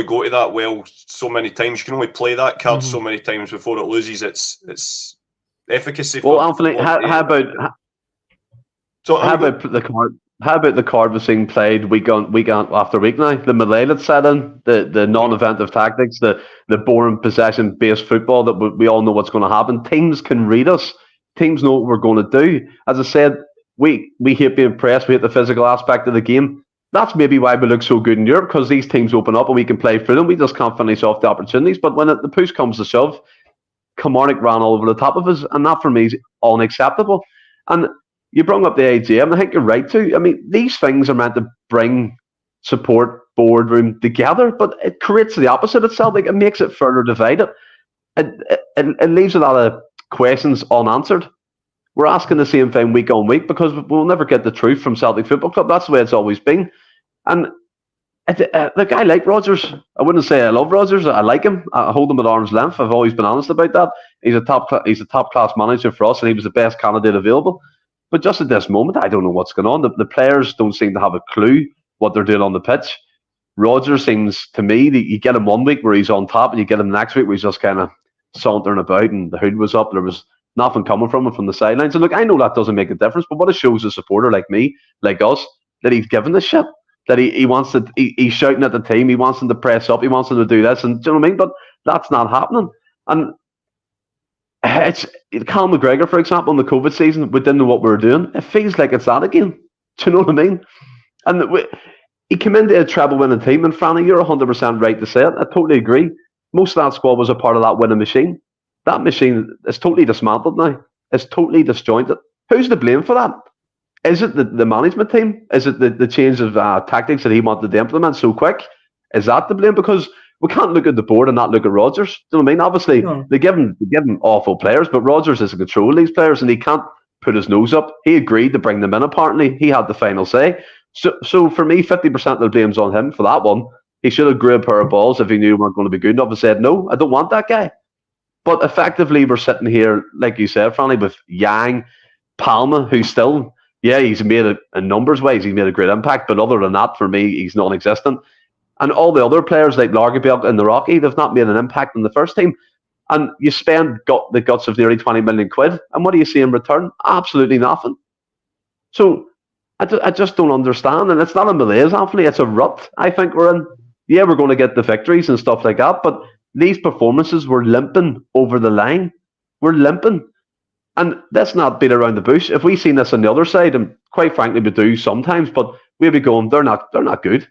go to that well so many times, you can only play that card so many times before it loses its efficacy? Well, Anthony, how about the card? How about the card was being played week after week now? The melee that's set in, the non-event of tactics, the boring possession-based football that we all know what's going to happen. Teams can read us. Teams know what we're going to do. As I said, we hate being pressed. We hate the physical aspect of the game. That's maybe why we look so good in Europe, because these teams open up and we can play through them. We just can't finish off the opportunities. But when the push comes to shove, Kilmarnock ran all over the top of us, and that for me is unacceptable. And you brought up the AGM, and I think you're right too. I mean, these things are meant to bring support, boardroom together, but it creates the opposite itself. Like, it makes it further divided. It leaves a lot of questions unanswered. We're asking the same thing week on week because we'll never get the truth from Celtic Football Club. That's the way it's always been. And the guy like Rodgers, I wouldn't say I love Rodgers. I like him. I hold him at arm's length. I've always been honest about that. He's a top class manager for us, and he was the best candidate available. But just at this moment, I don't know what's going on. The players don't seem to have a clue what they're doing on the pitch. Rodgers seems, to me, that you get him one week where he's on top, and you get him next week where he's just kind of sauntering about, and the hood was up. There was nothing coming from him from the sidelines. And look, I know that doesn't make a difference, but what it shows a supporter like me, like us, that he's given the shit. That he wants to, he's shouting at the team, he wants them to press up, he wants them to do this, and do you know what I mean? But That's not happening. And it's Cal McGregor, for example, in the COVID season, we didn't know what we were doing. It feels like it's that again. Do you know what I mean? And he came into a treble winning team, and Franny, you're 100% right to say it. I totally agree. Most of that squad was a part of that winning machine. That machine is totally dismantled now. It's totally disjointed. Who's to blame for that? Is it the management team? Is it the change of tactics that he wanted to implement so quick? Is that to blame? Because we can't look at the board and not look at Rodgers. Do you know what I mean? Obviously, they give him awful players, but Rodgers is in control of these players, and he can't put his nose up. He agreed to bring them in, apparently. He had the final say. So for me, 50% of the blame's on him for that one. He should have grew a pair of balls if he knew we weren't going to be good enough and said, no, I don't want that guy. But effectively, we're sitting here, like you said, Franny, with Yang, Palma, who's still, he's made in numbers ways, he's made a great impact. But other than that, for me, he's non-existent. And all the other players like Lagerbielke and the Rocky, they've not made an impact in the first team. And you spend the guts of nearly 20 million quid. And what do you see in return? Absolutely nothing. So I just don't understand. And it's not a malaise, Anthony. It's a rut I think we're in. Yeah, we're going to get the victories and stuff like that. But these performances were limping over the line. We're limping. And let's not beat around the bush. If we seen this on the other side, and quite frankly we do sometimes, but we'll be going, they're not good.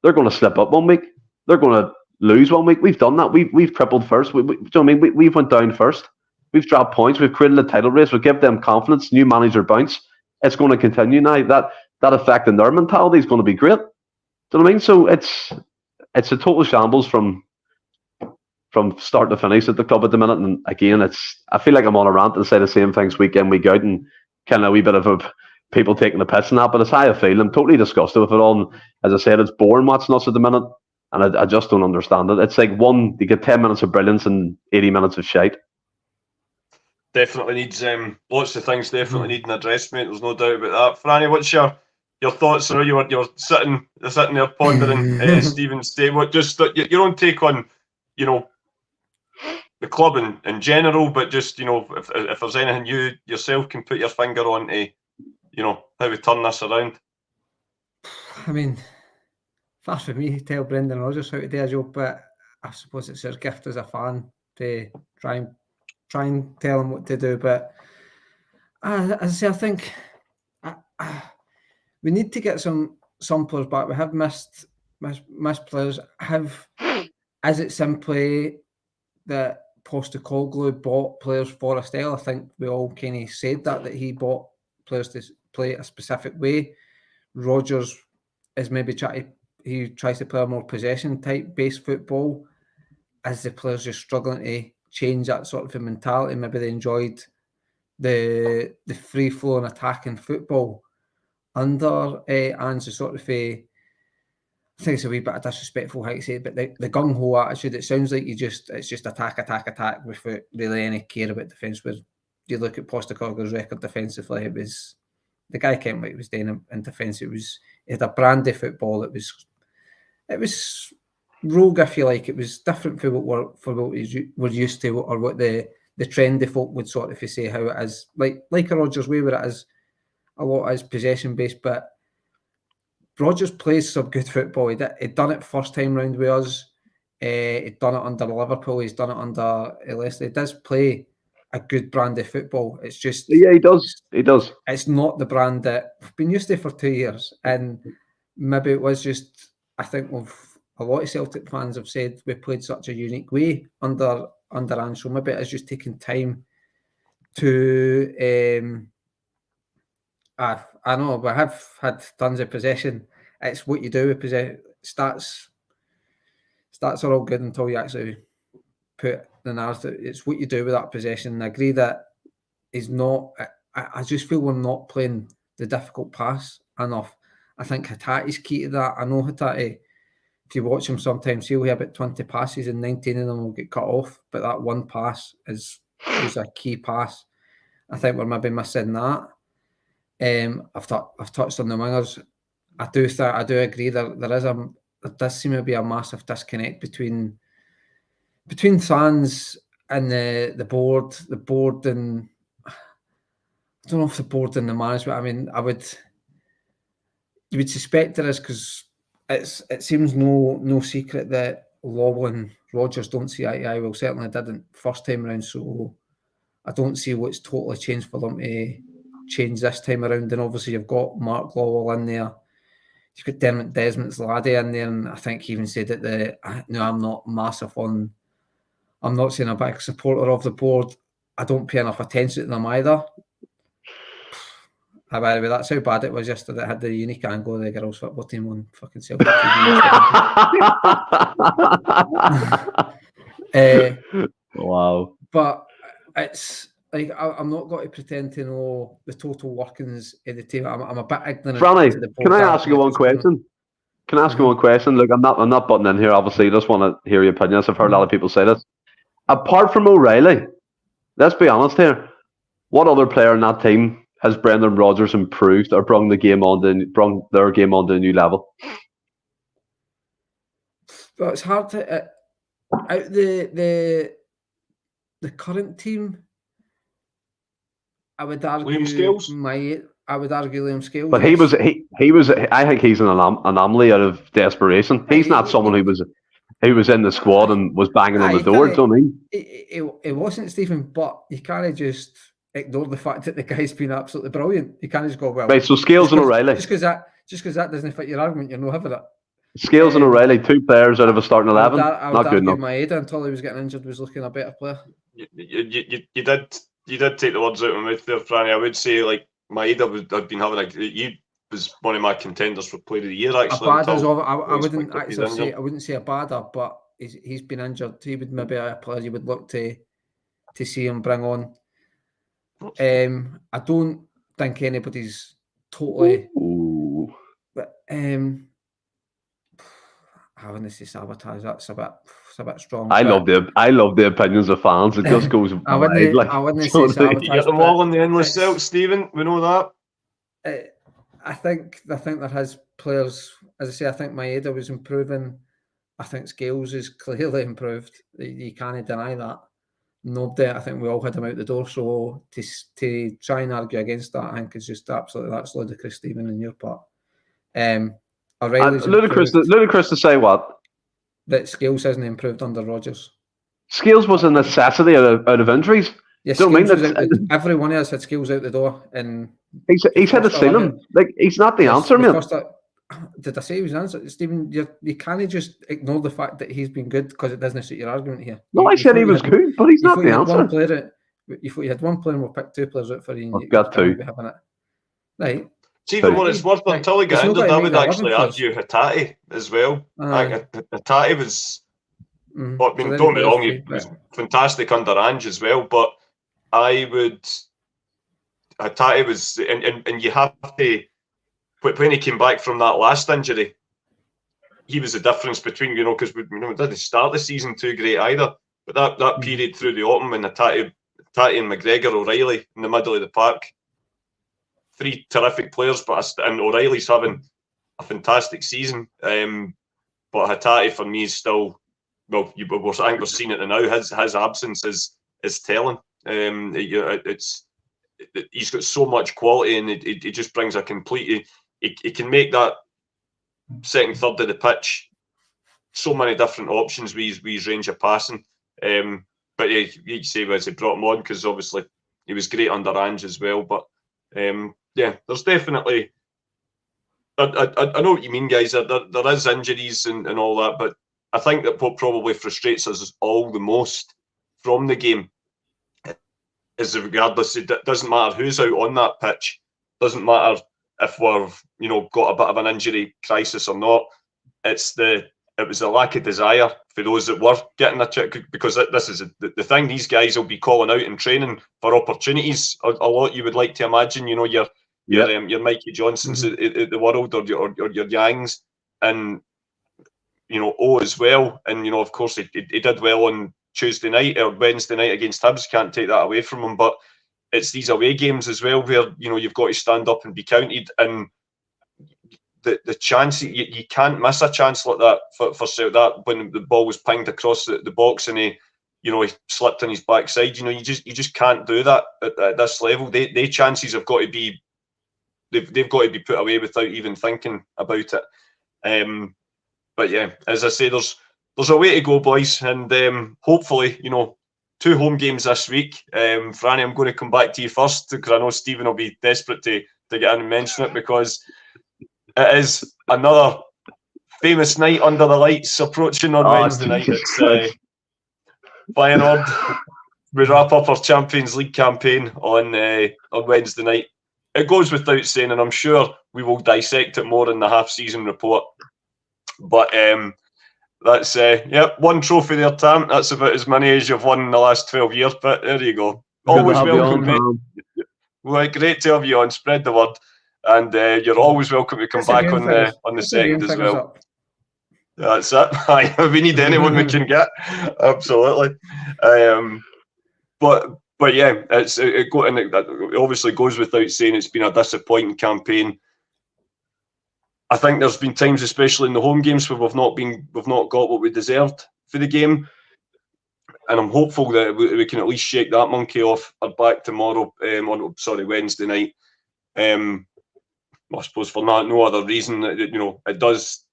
They're going to slip up one week. They're going to lose one week. We've done that. We've crippled first. Do you know what I mean? We've went down first. We've dropped points. We've created a title race. We give them confidence. New manager bounce. It's going to continue now. That effect in their mentality is going to be great. Do you know what I mean? So it's a total shambles from start to finish at the club at the minute. And again, I feel like I'm on a rant and say the same things week in, week out, and kind of a wee bit of people taking the piss and that. But it's how I feel. I'm totally disgusted with it all. And as I said, it's boring watching us at the minute. And I just don't understand it. It's like you get 10 minutes of brilliance and 80 minutes of shite. Definitely needs lots of things definitely need an addressment. There's no doubt about that. Franny, what's your thoughts? Or you're sitting there pondering Stephen's statement. Just your own take on the club in general, but just if there's anything you yourself can put your finger on to how we turn this around. I mean, far from me to tell Brendan Rodgers how to do a job, but I suppose it's his gift as a fan to try and tell him what to do. But as I say, I think we need to get some players back. We have missed players. Is it simply that Postecoglou bought players for a style? I think we all kind of said that he bought players to play a specific way. Rodgers is maybe he tries to play a more possession type based football, as the players just struggling to change that sort of a mentality. Maybe they enjoyed the free flowing attacking football under Ange, sort of I think it's a wee bit of disrespectful how to say it, but the gung ho attitude. It sounds like it's just attack without really any care about defence. Where you look at Postecoglou's record defensively, it was the guy came what he was doing in defence. He had a brandy football. It was rogue, if you like. It was different for what we're used to, or what the trendy folk would sort of say how it is. Like a Rodgers way, where it is a lot is possession based, but Rodgers plays some good football. He'd done it first time round with us. He'd done it under Liverpool. He's done it under Leicester. He does play a good brand of football. It's just he does. It's not the brand that we've been used to for 2 years, and maybe it was just. I think a lot of Celtic fans have said we played such a unique way under Ange. So maybe it's just taking time to. I know we have had tons of possession. It's what you do with possession. Stats are all good until you actually put the narrative. It's what you do with that possession. I agree that is not. I just feel we're not playing the difficult pass enough. I think Hatate's key to that. I know Hatate. If you watch him sometimes, he'll have about 20 passes and 19 of them will get cut off. But that one pass is a key pass. I think we're maybe missing that. I've touched on the wingers. I do agree there does seem to be a massive disconnect between fans and the board. The board and I don't know if the board and the management. I mean, you would suspect there is, because it seems no secret that Lawwell and Rodgers don't see eye to eye. Well, certainly didn't first time around, so I don't see what's totally changed for them to change this time around. And obviously you've got Mark Lawwell in there. You've got Dermot Desmond's laddie in there, and I think he even said that I'm not massive on. I'm not saying a big supporter of the board. I don't pay enough attention to them either. By the way, that's how bad it was yesterday. It had the unique angle of the girls' football team on fucking Celtic TV. Wow. But it's like I'm not going to pretend to know the total workings of the team. I'm a bit ignorant. Franny, to the board. can I ask you one question? Can I ask you one question? Look, I'm not butting in here. Obviously, I just want to hear your opinions. I've heard a lot of people say this. Apart from O'Reilly, let's be honest here. What other player in that team has Brendan Rodgers improved or brung their game onto a new level? But it's hard to out the current team. I would argue Liam Scales. I would argue Liam Scales. But he was. I think he's an anomaly out of desperation. He's not someone who was in the squad and was banging on the door. Do you know what I mean? It wasn't, Stephen. But you can't just ignore the fact that the guy's been absolutely brilliant. You can't just go, well, right. So Scales and O'Reilly. Just because that doesn't fit your argument, you're not having it. Scales and O'Reilly, 2 players out of a starting 11. Not good enough. Maeda, until he was getting injured, was looking a better player. You did take the words out of my mouth there, Franny. I would say like Maeda had been having he was one of my contenders for Player of the Year actually. I wouldn't actually say I wouldn't say a badder, but he's been injured. He would maybe a player you would look to see him bring on. I don't think anybody's totally. Ooh. But I wouldn't say sabotage. That's a bit strong. I love the opinions of fans. It just goes. I wouldn't say sabotage. You get them all on the Endless Celts, Stephen. We know that. I think there has players. As I say, I think Maeda was improving. I think Scales is clearly improved. You can't deny that. Nobody. I think we all had him out the door. So to try and argue against that, I think is just that's ludicrous, Stephen, on your part. Ludicrous to say what? That Scales hasn't improved under Rodgers. Scales was a necessity out of injuries. Yes, do you know what I mean? Every one of us had Scales out the door, and he's had the ceiling. Like he's not the answer, man. Did I say he was an answer, Stephen? You can't just ignore the fact that he's been good because it doesn't suit your argument here. No, I said he was good, but he's not the answer. You thought you had one player, and we'll pick 2 players out for you. I've got 2. Having it. Right. See, for what it's worth, until he got injured, I would actually argue Hatate as well. Hatate was. I mean, don't get me wrong, he was fantastic under Ange as well, but I would. Hatate was, and you have to. When he came back from that last injury, he was the difference between, because we didn't start the season too great either. But that period through the autumn when Hatate and McGregor, O'Reilly in the middle of the park, 3 terrific players, and O'Reilly's having a fantastic season. But Hatate for me is still, I think we're seeing it now. His absence is telling. He's got so much quality, and it just brings a complete. He can make that second third of the pitch so many different options with his range of passing. But yeah, you say as he brought him on because obviously he was great under Ange as well. But yeah, there's definitely. I know what you mean, guys. There is injuries and all that, but I think that what probably frustrates us all the most from the game is regardless. It doesn't matter who's out on that pitch. Doesn't matter if we've got a bit of an injury crisis or not. It was a lack of desire for those that were getting a check, because this is the thing. These guys will be calling out in training for opportunities a lot. You would like to imagine, your Mikey Johnsons of the world, or your Yangs, and as well. And of course he did well on Tuesday night or Wednesday night against Hibs. Can't take that away from him. But it's these away games as well where you've got to stand up and be counted, and the chance you can't miss a chance like that for Celtic. That when the ball was pinged across the box and he slipped on his backside. You just can't do that at this level. They chances have got to be they've got to be put away without even thinking about it. But yeah, as I say, there's there's a way to go, boys, and hopefully, 2 home games this week. Franny, I'm going to come back to you first because I know Stephen will be desperate to get in and mention it, because it is another famous night under the lights approaching on Wednesday night. It's Feyenoord. We wrap up our Champions League campaign on Wednesday night. It goes without saying, and I'm sure we will dissect it more in the half-season report. But that's 1 trophy there, Tam. That's about as many as you've won in the last 12 years. But there you go. Always welcome, mate. Well, great to have you on. Spread the word, and you're always welcome to come back on the second as well. That's it. We need anyone we can get. Absolutely. But yeah, it obviously goes without saying it's been a disappointing campaign. I think there's been times, especially in the home games, where we've not got what we deserved for the game, and I'm hopeful that we can at least shake that monkey off our back tomorrow. Wednesday night. I suppose for no other reason that it does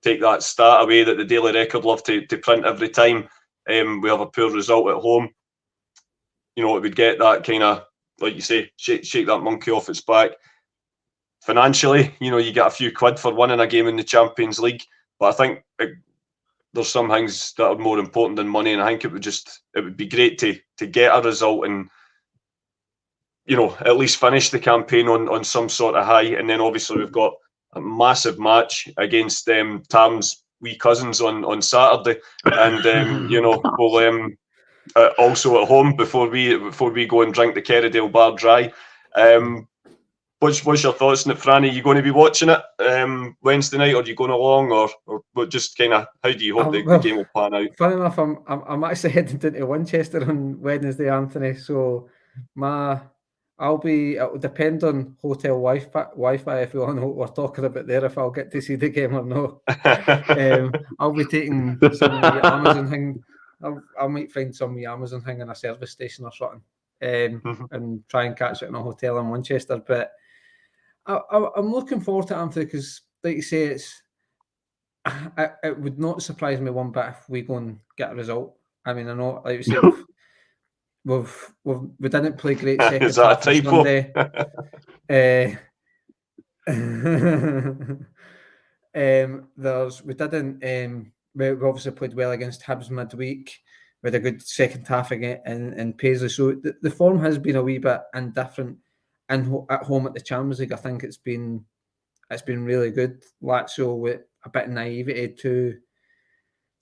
take that stat away that the Daily Record love to print every time we have a poor result at home. It would get that kind of, like you say, shake that monkey off its back. Financially, you get a few quid for winning a game in the Champions League, but I think there's some things that are more important than money, and I think it would be great to get a result and at least finish the campaign on some sort of high. And then obviously we've got a massive match against Tam's wee cousins on Saturday, and we'll also at home before we go and drink the Kerrydale bar dry. What's your thoughts on it, Franny? Are you going to be watching it Wednesday night, or are you going along, or just kind of how do you hope the game will pan out? Funny enough, I'm actually heading into Winchester on Wednesday, Anthony. So it'll depend on hotel Wi-Fi if you know what we're talking about there, if I'll get to see the game or not. I'll be taking some of the Amazon thing. I might find some of the Amazon thing in a service station or something, and try and catch it in a hotel in Winchester. But I'm looking forward to it, Anthony, because like you say, it would not surprise me one bit if we go and get a result. I mean, I know, like you say, we didn't play great second Is that half on Sunday. We obviously played well against Hibs midweek. We had a good second half again in Paisley. So the form has been a wee bit indifferent at home at the Champions League. I think it's been really good. Lazio with a bit of naivety,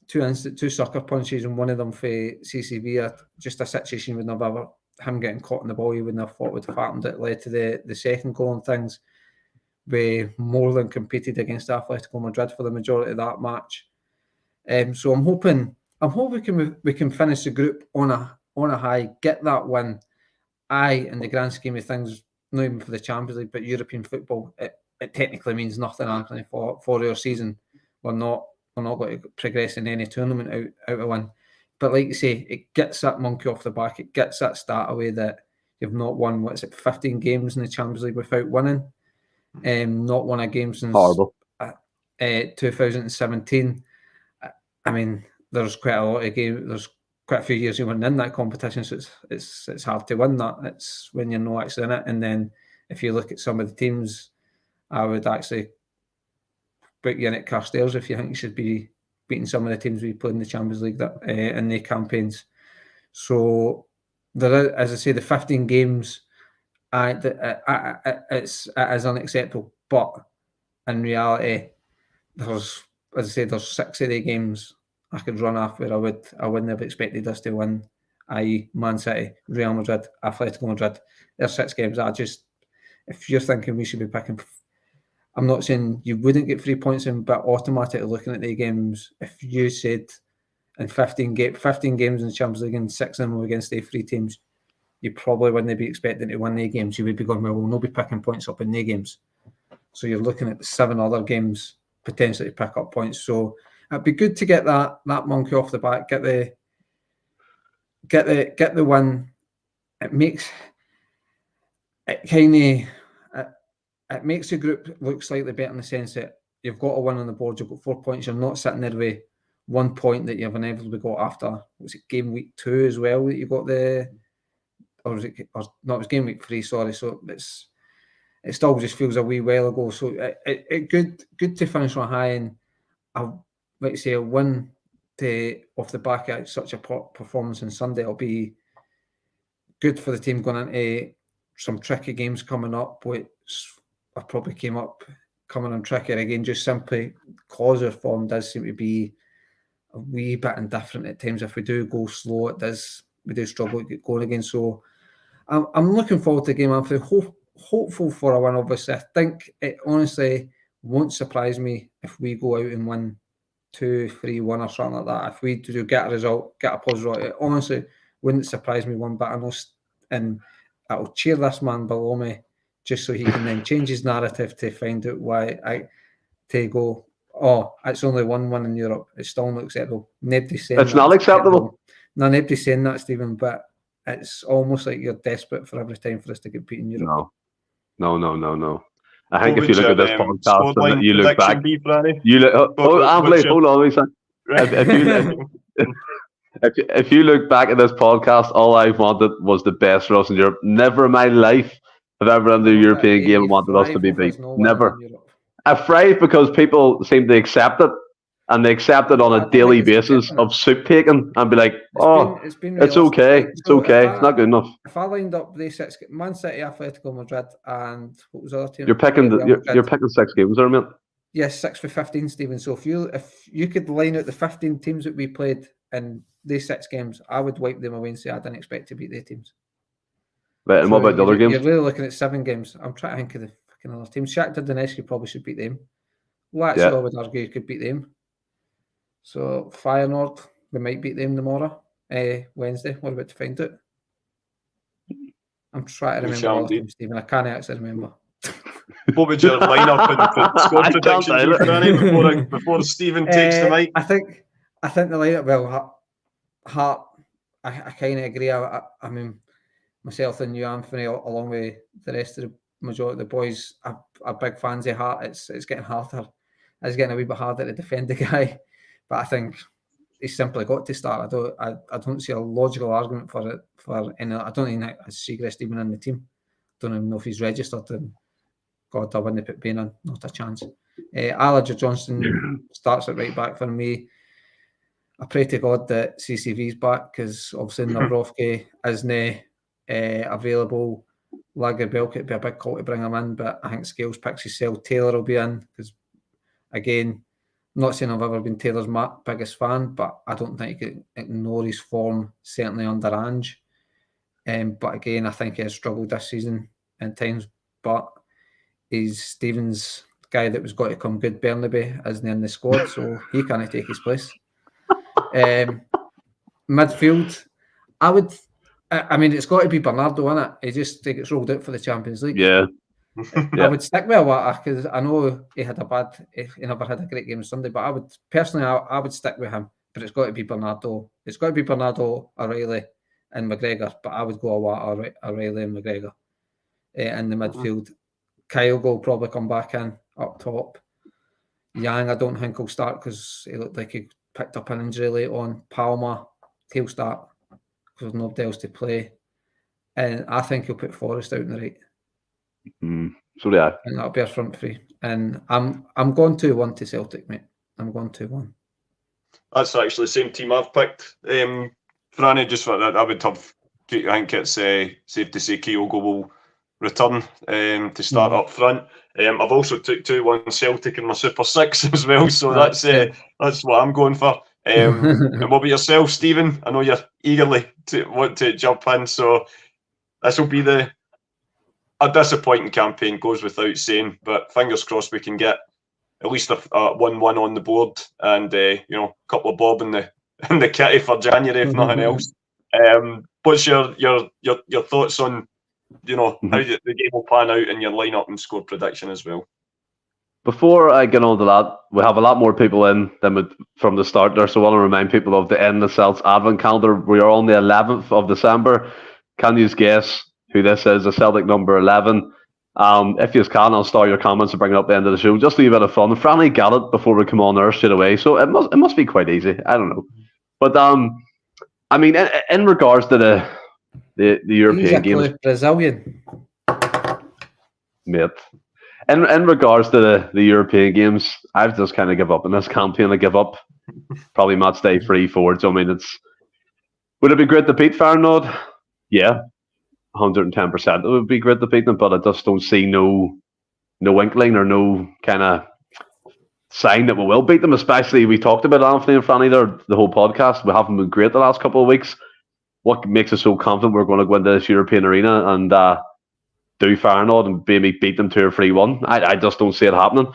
two sucker punches, and one of them for CCV. Just a situation would never ever him getting caught in the ball. You wouldn't have thought would have happened. It led to the second goal and things. We more than competed against Atletico Madrid for the majority of that match. So I'm hoping we can finish the group on a high, get that win. In the grand scheme of things, not even for the Champions League, but European football, it technically means nothing, Anthony, for our season. We're not going to progress in any tournament out of one. But like you say, it gets that monkey off the back. It gets that start away that you've not won, 15 games in the Champions League without winning. Not won a game since 2017. I mean, there's quite a lot of games. There's quite a few years you weren't in that competition, so it's hard to win that. It's when you're not actually in it. And then if you look at some of the teams, I would actually put you in at Carstairs if you think you should be beating some of the teams we played in the Champions League in the campaigns. So there is, as I say, the 15 games, it is unacceptable. But in reality, there's 6 of the games I could run off where I wouldn't have expected us to win, i.e. Man City, Real Madrid, Atletico Madrid. There's 6 games if you're thinking we should be picking, I'm not saying you wouldn't get 3 points in, but automatically looking at the games, if you said in 15 games in the Champions League and 6 of them were against the 3 teams, you probably wouldn't be expecting to win the games. You would be going, well, we'll not be picking points up in the games. So you're looking at the 7 other games potentially to pick up points. So it'd be good to get that monkey off the back, get the win. It makes the group look slightly better in the sense that you've got a win on the board, you've got 4 points, you're not sitting there with 1 point that you've inevitably got after, was it game week 2 as well that you got it was game week 3, sorry. So it still just feels a wee while ago. So it good to finish on a high, and like you say, a win off the back of such a performance on Sunday will be good for the team going into some tricky games coming up, which I probably coming on trickier again, just simply because our form does seem to be a wee bit indifferent at times. If we do go slow, we do struggle to get going again. So I'm looking forward to the game. I'm hopeful for a win, obviously. I think it honestly won't surprise me if we go out and win 2-3-1 or something like that. If we do get a result, get a positive result, it honestly wouldn't surprise me one bit. I know, and it'll cheer this man below me just so he can then change his narrative to find out why to go, oh, it's only 1-1 in Europe. It's still not acceptable. Nobody's saying it's not acceptable. No, nobody's saying that, Stephen, but it's almost like you're desperate for every time for us to compete in Europe. No. I think if you look at this podcast and you look back, hold on a second. If you look back at this podcast, all I wanted was the best for us in Europe. Never in my life have I ever in the European game wanted us to be beat. Never. Afraid because people seem to accept it, and they accept it on a daily basis of soup taking and be like, it's okay. It's okay. It's not good enough. If I lined up the 6, Man City, Atletico Madrid, and what was the other team? You're picking 6 games there, mate. Yes, 6 for 15, Stephen. So if you could line out the 15 teams that we played in these 6 games, I would wipe them away and say I didn't expect to beat their teams. Right, and what about the other games? You're really looking at 7 games. I'm trying to think of the fucking other teams. Shakhtar Donetsk, you probably should beat them. Lazio, I would argue you could beat them. So Feyenoord, we might beat them tomorrow, Wednesday. What about to find out? I'm trying to remember all them, Stephen. I can't actually remember. What would your lineup and score predictions be before Stephen takes the mic? I think the lineup. Well, Hart. I kind of agree. I mean, myself and you, Anthony, along with the rest of the majority of the boys, are big fans of Hart. It's getting harder. It's getting a wee bit harder to defend the guy. But I think he's simply got to start. I don't see a logical argument for it. I don't think that Seagrist even in the team. Don't even know if he's registered. And God, I wouldn't put Bain on. Not a chance. Alaja Johnston starts at right back for me. I pray to God that CCV's back because obviously Nabrovsky isn't available. Lagerbielke would be a big call to bring him in, but I think Scales picks his cell. Taylor will be in because, again, I'm not saying I've ever been Taylor's biggest fan, but I don't think you can ignore his form, certainly under Ange. But again, I think he has struggled this season in times. But he's Stephen's guy that was got to come good. Bernabei isn't in the squad, so he can't take his place. Midfield, I mean, it's got to be Bernardo, isn't it? He gets rolled out for the Champions League. Yeah. I would stick with Awata because I know he never had a great game Sunday, but I would stick with him. But it's got to be Bernardo. It's got to be Bernardo, O'Reilly, and McGregor. But I would go Awata, O'Reilly, and McGregor in the midfield. Kyle will probably come back in up top. Yang, I don't think he'll start because he looked like he picked up an injury late on. Palmer, he'll start because there's nobody else to play. And I think he'll put Forrest out on the right. So yeah, and that'll be our front three. And I'm going 2-1 to Celtic, mate. I'm going 2-1. That's actually the same team I've picked. Franny, just for that, I would have. I think it's safe to say Kyogo will return to start up front. I've also took 2-1 Celtic in my Super 6 as well, so that's what I'm going for. And what about yourself, Stephen? I know you're eagerly want to jump in, so this will be a disappointing campaign, goes without saying, but fingers crossed we can get at least a 1-1 on the board and a couple of bob in the kitty for January, if nothing else. What's your thoughts on how the game will pan out in your lineup and score prediction as well? Before I get on to that, we have a lot more people in than from the start there, so I want to remind people of the Endless Celts Advent calendar. We are on the 11th of December. Can you guess who this is? A Celtic number 11. If you can, I'll start your comments and bring it up at the end of the show. Just a wee bit of fun. Franny got it before we come on there straight away, so it must be quite easy. I don't know, but I mean, in regards to the European games, Brazilian, mate. In regards to the European games, I've just kind of give up in this campaign. I give up probably match day 3-4. So I mean, would it be great to beat Feyenoord? Yeah, 110%. It would be great to beat them, but I just don't see no inkling or no kind of sign that we will beat them. Especially we talked about Anthony and Franny there the whole podcast. We haven't been great the last couple of weeks. What makes us so confident we're going to go into this European arena and do Feyenoord and maybe beat them 2 or 3-1? I just don't see it happening.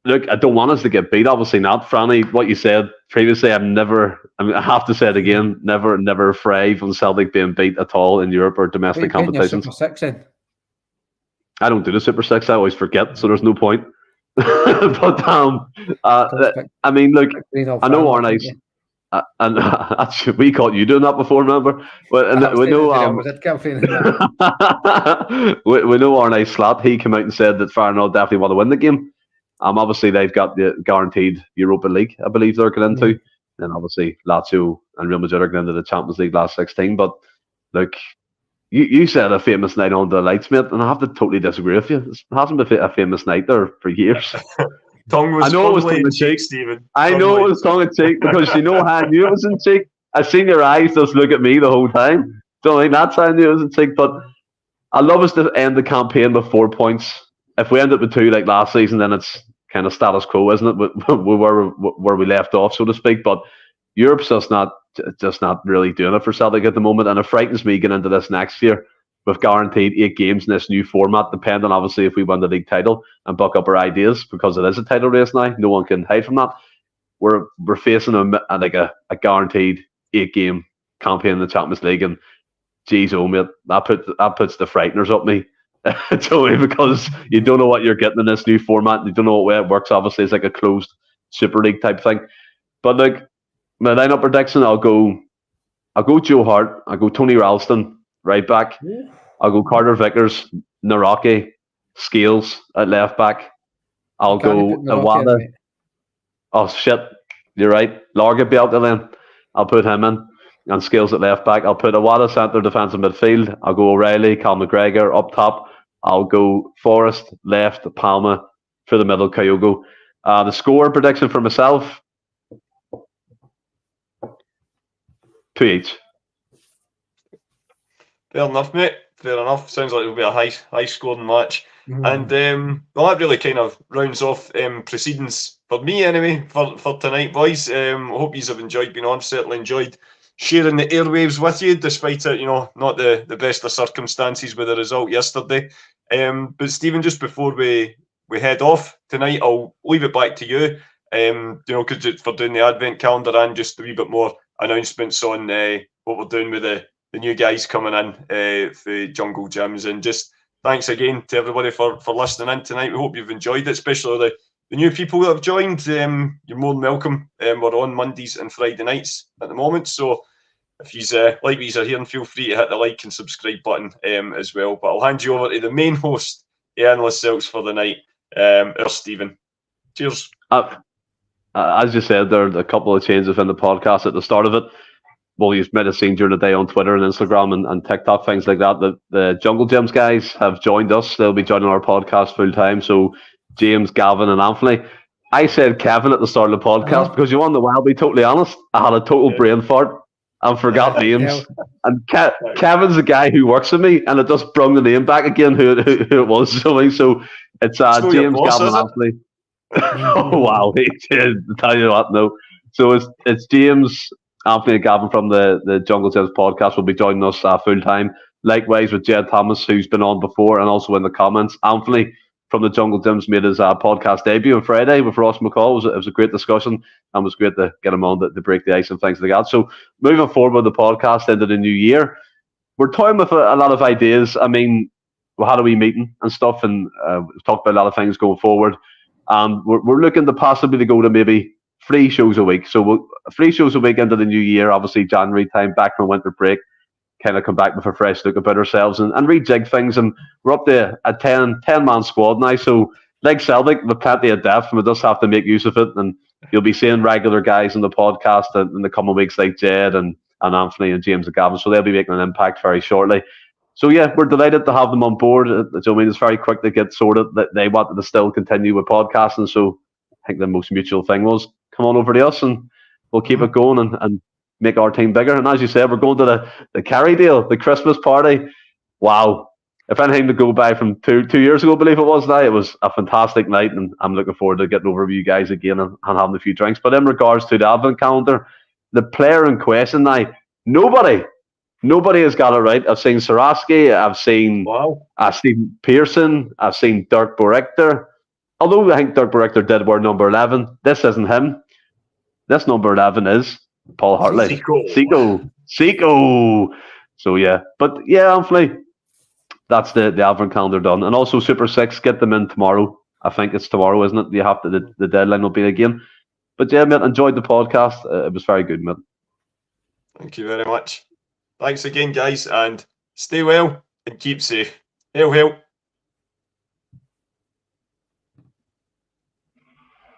Look, I don't want us to get beat. Obviously not, Franny. What you said previously, I have to say it again. Never afraid from Celtic being beat at all in Europe or domestic competitions. Super Six in? I don't do the Super Six. I always forget, so there's no point. But I mean, look, I know Arnie's. And we caught you doing that before, remember? But we know we know Arne Slat. He came out and said that Feyenoord definitely want to win the game. Obviously they've got the guaranteed Europa League, I believe they're getting into. And obviously Lazio and Real Madrid are getting into the Champions League last 16. But look, you said a famous night on the lights, mate, and I have to totally disagree with you. It hasn't been a famous night there for years. I know it was tongue in cheek, Stephen. I know it was tongue in cheek because you know how I knew it was in cheek. I seen your eyes just look at me the whole time. So I think that's how I knew it was in cheek. But I love us to end the campaign with 4 points. If we end up with 2 like last season, then it's kind of status quo, isn't it? Where we left off, so to speak. But Europe's just not really doing it for Celtic at the moment, and it frightens me getting into this next year with guaranteed 8 games in this new format, depending obviously if we win the league title and buck up our ideas, because it is a title race now. No one can hide from that. We're facing a guaranteed 8 game campaign in the Champions League, and geez, oh mate, that puts the frighteners up me. Because you don't know what you're getting in this new format. You don't know what way it works. Obviously, it's like a closed Super League type thing. But look, my lineup prediction, I'll go Joe Hart. I'll go Tony Ralston right back. I'll go Carter Vickers, Naraki, Scales at left back. I'll go Awada. Oh shit, you're right. Larga be out there then. I'll put him in. And Scales at left back. I'll put Awada centre defensive midfield. I'll go O'Reilly, Cal McGregor up top. I'll go Forrest left, Palma for the middle, Kyogo. The score prediction for myself, 2 each. Fair enough, mate. Fair enough. Sounds like it'll be a high scoring match. And well, that really kind of rounds off proceedings for me anyway for tonight, boys. I hope you have enjoyed being on. Certainly enjoyed sharing the airwaves with you, despite it, not the best of circumstances with the result yesterday. But Stephen, just before we head off tonight, I'll leave it back to you. Because for doing the advent calendar and just a wee bit more announcements on what we're doing with the new guys coming in for Jungle Gyms. And just thanks again to everybody for listening in tonight. We hope you've enjoyed it, especially the new people that have joined. You're more than welcome. We're on Mondays and Friday nights at the moment, so if you like what you're hearing, feel free to hit the like and subscribe button as well. But I'll hand you over to the main host, the Endless Celts, for the night, Stephen. Cheers. As you said, there are a couple of changes in the podcast at the start of it. Well, you might have seen during the day on Twitter and Instagram and TikTok, things like that. The Jungle Gyms guys have joined us. They'll be joining our podcast full time. So James, Gavin, and Anthony. I said Kevin at the start of the podcast because you want to know, I'll be totally honest. I had a total brain fart and forgot names. And Kevin's the guy who works with me, and it just brought the name back again, who it was. So it's James, boss, Gavin, Anthony. Oh wow! Tell you what, no. So it's James, Anthony, and Gavin from the Jungle Gyms podcast will be joining us full time. Likewise with Jed Thomas, who's been on before, and also in the comments, Anthony from the Jungle Gyms made his podcast debut on Friday with Ross McCall. It was a great discussion, and it was great to get him on to break the ice and things like that. So moving forward with the podcast into the new year, we're toying with a lot of ideas. I mean, we had a wee meeting and stuff, and we've talked about a lot of things going forward. We're looking to possibly go to maybe 3 shows a week. So 3 shows a week into the new year, obviously January time, back from winter break. kind of come back with a fresh look about ourselves and rejig things. And we're up to a 10-man squad now. So, like Celtic, with plenty of depth, and we just have to make use of it. And you'll be seeing regular guys in the podcast in the coming weeks, like Jed and Anthony and James and Gavin. So they'll be making an impact very shortly. So yeah, we're delighted to have them on board. It's very quick to get sorted that they wanted to still continue with podcasting. So I think the most mutual thing was come on over to us and we'll keep it going and make our team bigger. And as you said, we're going to the Kerry deal, the Christmas party. Wow. If anything to go by from two years ago, I believe it was now, it was a fantastic night, and I'm looking forward to getting over with you guys again and having a few drinks. But in regards to the advent calendar, the player in question now, nobody has got it right. I've seen Saraski, I've seen Stephen Pearson, I've seen Dirk Borichter. Although I think Dirk Borichter did wear number 11, this isn't him. This number 11 is Paul Hartley. Seco. So yeah, but yeah, Anthony, that's the advent calendar done. And also Super 6, get them in tomorrow. I think it's tomorrow, isn't it? You have to, the deadline will be again. But yeah, mate, enjoyed the podcast. It was very good, mate. Thank you very much. Thanks again, guys, and stay well and keep safe. Hail, hail.